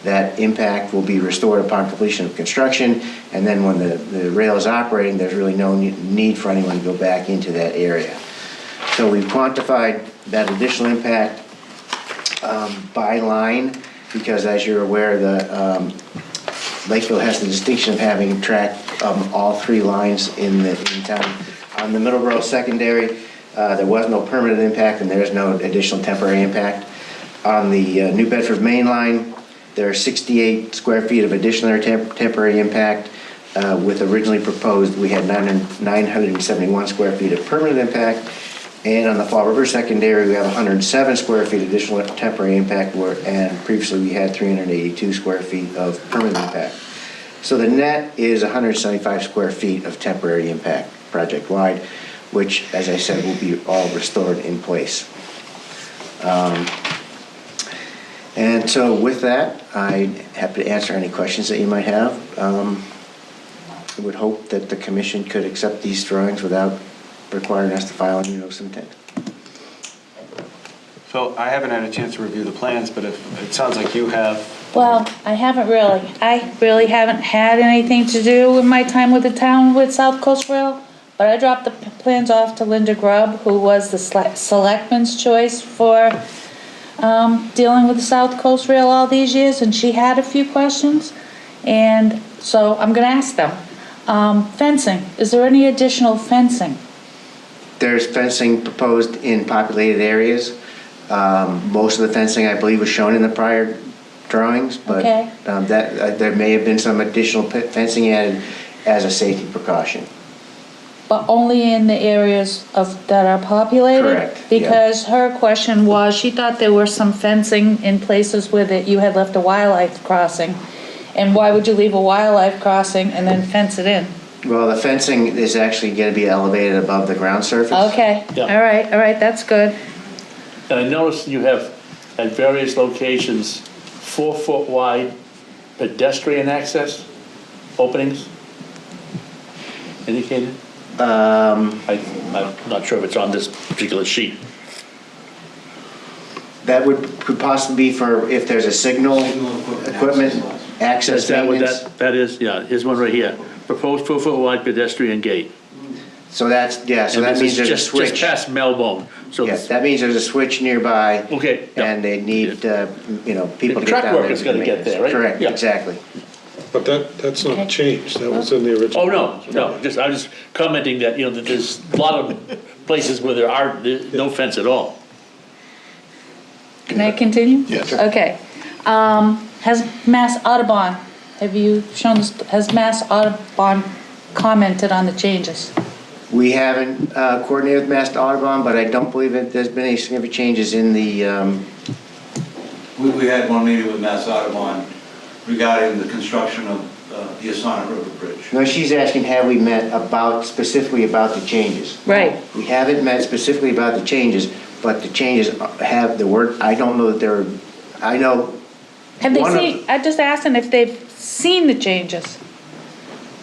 That impact will be restored upon completion of construction, and then when the rail is operating, there's really no need for anyone to go back into that area. So we've quantified that additional impact by line, because as you're aware, the Lakeville has the distinction of having track all 3 lines in town. On the Middleborough secondary, there was no permanent impact, and there is no additional temporary impact. On the New Bedford main line, there are 68 square feet of additional temporary impact. With originally proposed, we had 971 square feet of permanent impact. And on the Fall River secondary, we have 107 square feet additional temporary impact, and previously we had 382 square feet of permanent impact. So the net is 175 square feet of temporary impact project-wide, which, as I said, will be all restored in place. And so with that, I'm happy to answer any questions that you might have. I would hope that the commission could accept these drawings without requiring us to file a notice of intent. So I haven't had a chance to review the plans, but if it sounds like you have. Well, I haven't really. I really haven't had anything to do with my time with the town with South Coast Rail, but I dropped the plans off to Linda Grubb, who was the selectman's choice for dealing with the South Coast Rail all these years, and she had a few questions, and so I'm going to ask them. Fencing, is there any additional fencing? There's fencing proposed in populated areas. Most of the fencing, I believe, was shown in the prior drawings, but Okay. there may have been some additional fencing added as a safety precaution. But only in the areas that are populated? Correct, yeah. Because her question was, she thought there was some fencing in places where that you had left a wildlife crossing. And why would you leave a wildlife crossing and then fence it in? Well, the fencing is actually going to be elevated above the ground surface. Okay, Yeah. all right, that's good. And I noticed you have at various locations 4-foot wide pedestrian access openings indicated? I'm not sure if it's on this particular sheet. That could possibly be for if there's a signal equipment access Is that what maintenance. that is? Yeah, here's one right here. Proposed 4-foot wide pedestrian gate. So that's, yeah, so And that this means is there's a just switch. past Melbone. So Yeah, that means there's a switch nearby. Okay, yeah. And they need, people The to get truck down there. worker's to gonna do get there, right? Correct, Yeah. exactly. But that's Okay. not changed, that was in the original. Oh, no, I was just commenting that, that there's a lot of places where there's no fence at all. Can I continue? Yes. Okay. Has Mass Audubon, has Mass Audubon commented on the changes? We haven't coordinated with Mass Audubon, but I don't believe that there's been any significant changes in the, We had one meeting with Mass Audubon regarding the construction of the Isana River Bridge. no, she's asking, have we met specifically about the changes? Right. We haven't met specifically about the changes, but the changes have the word, I don't know that they're, I know. Have they one of- seen, I just asked them if they've seen the changes.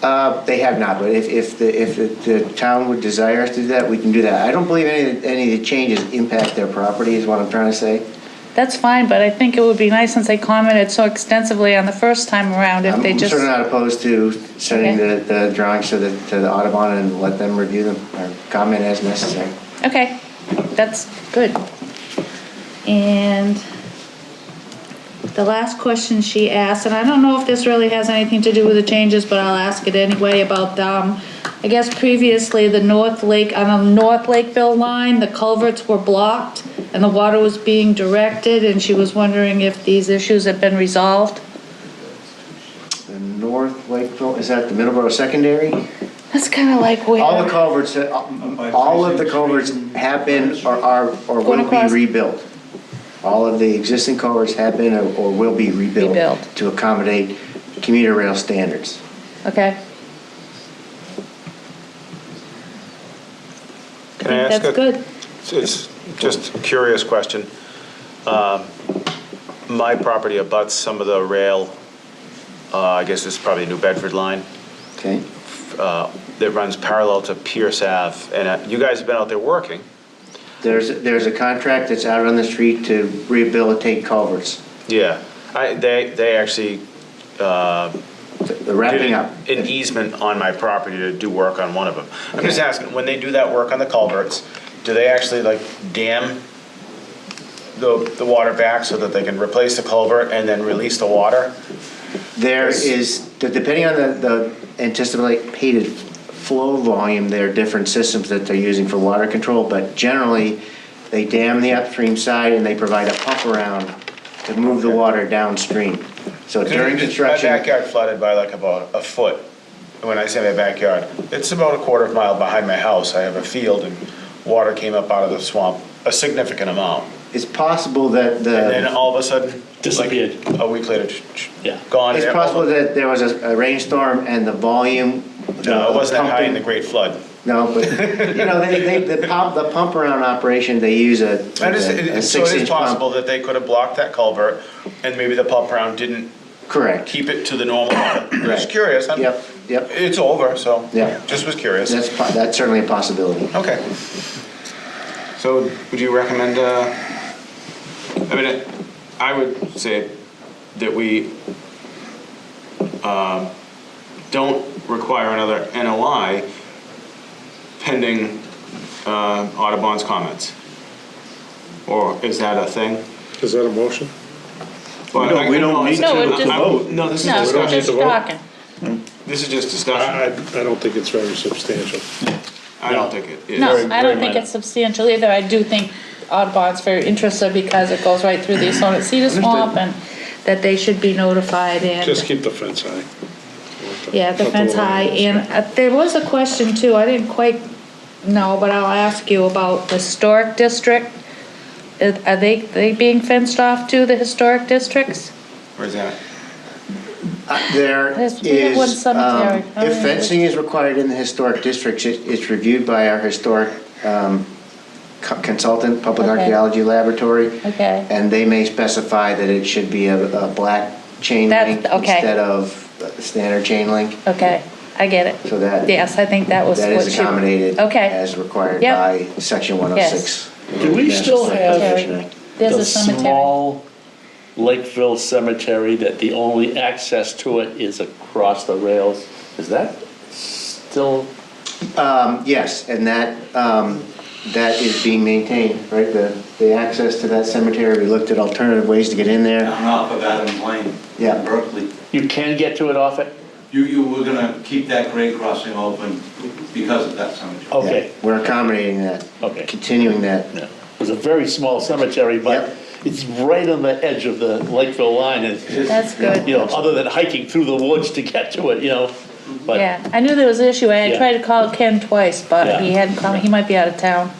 They have not, but if the town would desire us to do that, we can do that. I don't believe any of the changes impact their property, is what I'm trying to say. That's fine, but I think it would be nice, since they commented so extensively on the first time around, if they I'm just... certainly not opposed to sending Okay. the drawings to the Audubon and let them review them or comment as necessary. Okay, that's good. And the last question she asked, and I don't know if this really has anything to do with the changes, but I'll ask it anyway, about, I guess previously on the North Lakeville line, the culverts were blocked and the water was being directed, and she was wondering if these issues have been resolved. The North Lakeville, is that the Middleborough Secondary? That's kind of like where... All the culverts, all of the culverts have been or Going will be across? rebuilt. All of the existing culverts have been or will be rebuilt to accommodate commuter rail standards. Okay. Can I ask That's good. It's just a curious question. My property abuts some of the rail, I guess this is probably New Bedford line. Okay. That runs parallel to Pierce Ave, and you guys have been out there working. There's a contract that's out on the street to rehabilitate culverts. Yeah, they actually They're wrapping did up. an easement on my property to do work on one of them. I'm just asking, when they do that work on the culverts, do they actually like dam the water back so that they can replace the culvert and then release the water? There is, depending on the anticipated flow volume, there are different systems that they're using for water control, but generally, they dam the upstream side and they provide a pump around to move the water downstream. So during construction... My backyard flooded by like about a foot. And when I say my backyard, it's about a quarter of a mile behind my house. I have a field and water came up out of the swamp, a significant amount. It's possible that And then all of a sudden, Disappeared. like a week later, Yeah. gone. It's possible that there was a rainstorm and the volume... No, it wasn't that high in the Great Flood. No, but, you know, the pump around operation, they use a So it 6-inch is pump. possible that they could have blocked that culvert and maybe the pump around didn't Correct. keep it to the normal level. I'm just Right. curious. Yep. It's over, so Yeah. just was curious. That's certainly a possibility. Okay. So would you recommend, I would say that we don't require another NOI pending Audubon's comments? Or is that a thing? Is that a motion? Well, We don't need No, it to just- vote. No, this is No, don't need discussion. just to vote? talking. This is just discussion. I don't think it's very substantial. I don't think it is. No, I very don't think minor. it's substantial either. I do think Audubon's very interested because it goes right through the Isana Cedar Swamp, and that they should be notified, and, Just keep the fence high. yeah, the Not fence lower high. walls. And there was a question too, I didn't quite know, but I'll ask you about the historic district. Are they being fenced off too, the historic districts? Where's that? There There's- we have one is, cemetery. if fencing is required in the historic districts, it's reviewed by our historic consultant, Public Okay. Archaeology Laboratory. Okay. And they may specify that it should be a black chain That's- link okay. instead of standard chain link. Okay, I get it. So that... Yes, I think that was That what is you... accommodated Okay. as required Yep. by Section 106. Do we still have Cemetery. There's the a cemetery. small Lakeville Cemetery that the only access to it is across the rails? Is that still? Yes, and that is being maintained, right? The access to that cemetery, we looked at alternative ways to get in there. Down off of Adams Lane. Yeah. In Berkeley. You can get to it off it? You were gonna keep that grade crossing open because of that cemetery. Okay. Yeah, we're accommodating that. Okay. Continuing that. Yeah. It was a very small cemetery, but Yep. it's right on the edge of the Lakeville line. And it's, That's good. you know, other than hiking through the woods to get to it, you know. But Yeah, I knew there was an issue. I had Yeah. tried to call Ken twice, but Yeah. he hadn't come, he might be out of town.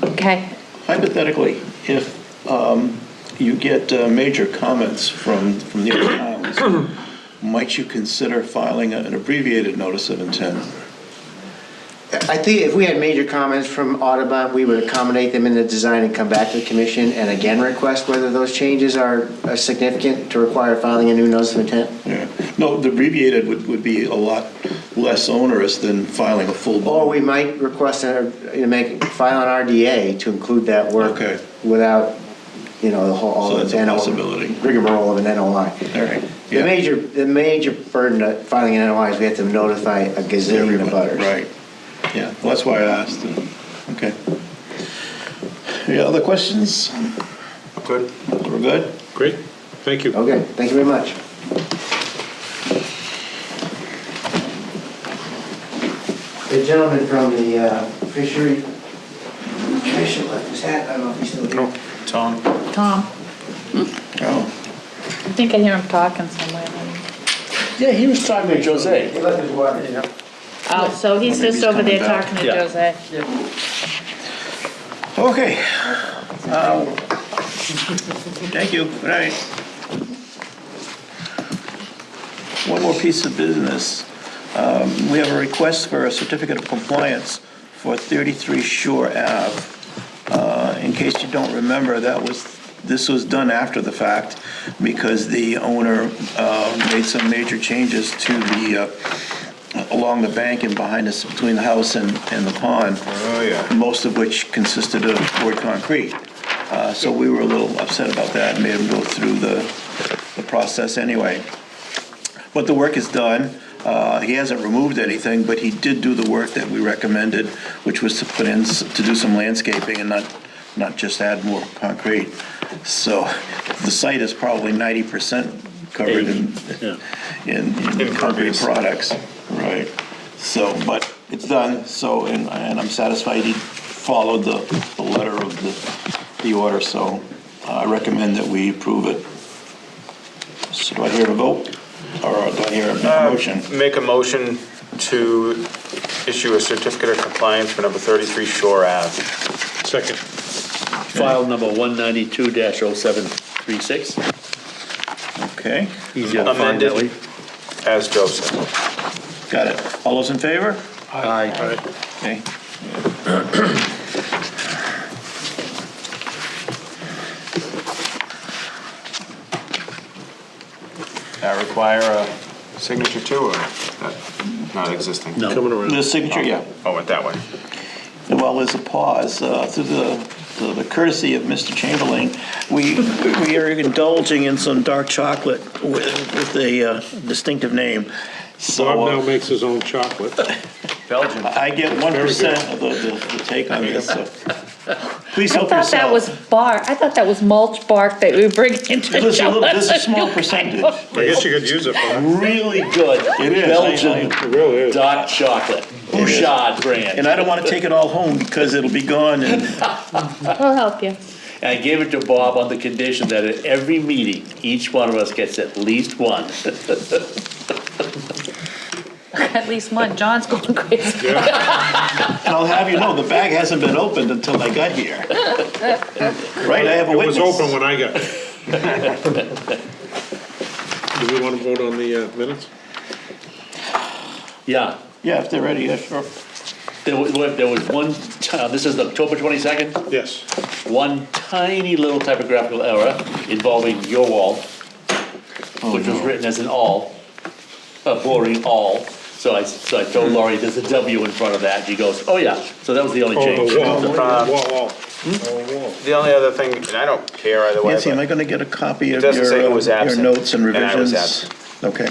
Okay, Hypothetically, if you get major comments from the other towns, might you consider filing an abbreviated notice of intent? I think if we had major comments from Audubon, we would accommodate them in the design and come back to the commission and again request whether those changes are significant to require filing a new notice of intent. Yeah. No, the abbreviated would be a lot less onerous than filing a full. Or we might request file an RDA to include that work without, the whole, all So that's the a NO possibility. rigmarole of an NOI. All right. The major burden of filing an NOI is we have to notify a gazillion of butters. Right. Yeah, well, that's why I asked. Okay. Any other questions? Good. We're good? Great, thank you. Okay, thank you very much. The gentleman from the fishery commission left his hat, I don't know if he's still here. Tom? Tom, Oh. I think I hear him talking somewhere. Yeah, he was talking to Jose. He left his water. Oh, so he's Maybe just he's over there coming back. talking to Yeah. Jose. Okay. Thank you. Good night. One more piece of business. We have a request for a certificate of compliance for 33 Shore Ave. In case you don't remember, this was done after the fact because the owner made some major changes to the along the bank and behind us between the house and the pond. Oh, yeah. Most of which consisted of poured concrete. So we were a little upset about that and made him go through the process anyway. But the work is done. He hasn't removed anything, but he did do the work that we recommended, which was to to do some landscaping and not just add more concrete. So the site is probably 90% covered in concrete products. Right. So, but it's done, so, and I'm satisfied he followed the letter of the order, so I recommend that we approve it. So do I hear a vote? Or do I hear a motion? Make a motion to issue a certificate of compliance for number 33 Shore Ave. Second. File number 192-0736. Okay. Easier to find that way. As Joe said. Got it. All those in favor? Aye. Okay. That require a signature too, or not existing? No. Coming around. The signature, yeah. Oh, went that way. While there's a pause, through the courtesy of Mr. Chamberlain, we are indulging in some dark chocolate with a distinctive name. So Bob now makes his own chocolate. Belgian. I get 1% of the take on this, so please help I yourself. thought that was bark, I thought that was mulch bark that we bring into This is Joe's. a small percentage. I guess you could use it for that. Really good It is. Belgian It really is. dark chocolate, Bouchard brand. And I don't want to take it all home because it'll be gone and We'll help you. And I gave it to Bob on the condition that at every meeting, each one of us gets at least one. At least one, John's going crazy. And I'll have you know, the bag hasn't been opened until I got here. Right, I have a It was witness. open when I got there. Do we want to vote on the minutes? Yeah, Yeah, if they're ready, yeah, sure. there was one, this is October 22nd, Yes. one tiny little typographical error involving your wall, which was written as an all, a boring all. So I told Laurie, there's a W in front of that. He goes, oh yeah. So that was the only Oh, change. the wall. Uh, The only other thing, and I don't care either way, Nancy, am I but going to get a copy of doesn't say who was your absent, notes and and I was revisions? Okay,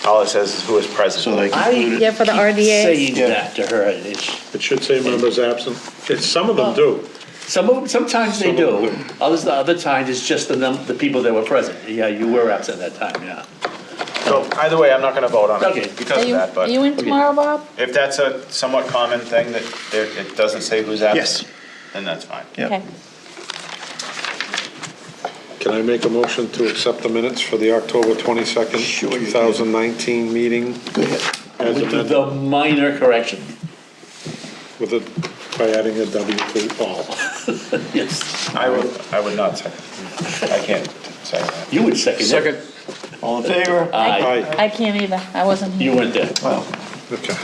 all it says is who is present. so they can include Yeah, it. for the Keep RDA. saying Yeah. that to her. It's, It should say members absent. Some of them do. sometimes they do. Other times it's just the people that were present. Yeah, you were absent that time, yeah. So either way, I'm not gonna vote on Okay. it because Are of you, that, are but you in tomorrow, Bob? if that's a somewhat common thing that it doesn't say who's Yes. absent, then that's fine. Yeah. Okay. Can I make a motion to accept the minutes for the October 22nd, Sure you can. 2019 meeting? Go ahead. As With amended, the minor correction. with a, by adding a W to all. Yes. I would not second. I can't say that. You would second it. All in favor? Aye. Aye. I can't either, I wasn't here. You weren't there. Well, Okay.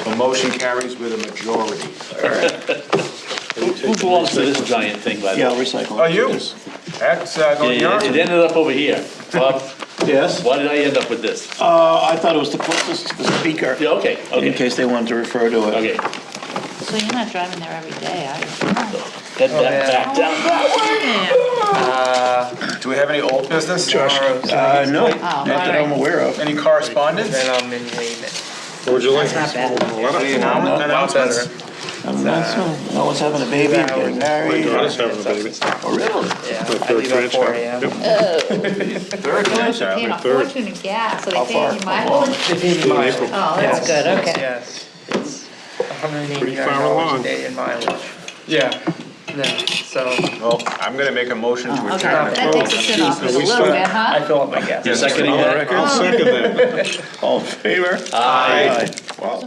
A motion carries with a majority. Who belongs to this giant thing, by the Yeah, way? I'll recycle. Oh, you? That's going It yours. ended up over here. Bob, Yes? why did I end up with this? I thought it was the closest to the speaker, Yeah, okay, in okay, case they wanted to refer to it. okay. So you're not driving there every day, are you? Head that back down. Do we have any old business? No, not that I'm aware of. Any correspondence? Then I'm in Haven. What would you like? Not bad. Any announcements? No one's having a baby, getting married. Daughter's having a baby. Oh, really? Yeah, My I third leave at 4 grandchild. AM. Third grandchild. Paying a third. fortune in gas, so How they far? pay you mileage? They pay me mileage. Oh, that's good, okay. Yes, it's Pretty far $189 along. a day in mileage. Yeah, so Well, I'm gonna make a motion to Okay, adjourn. that takes the chin off just a little bit, I huh? fill up my gas. You're seconding that? I'll second that. All in favor? Aye. Wow.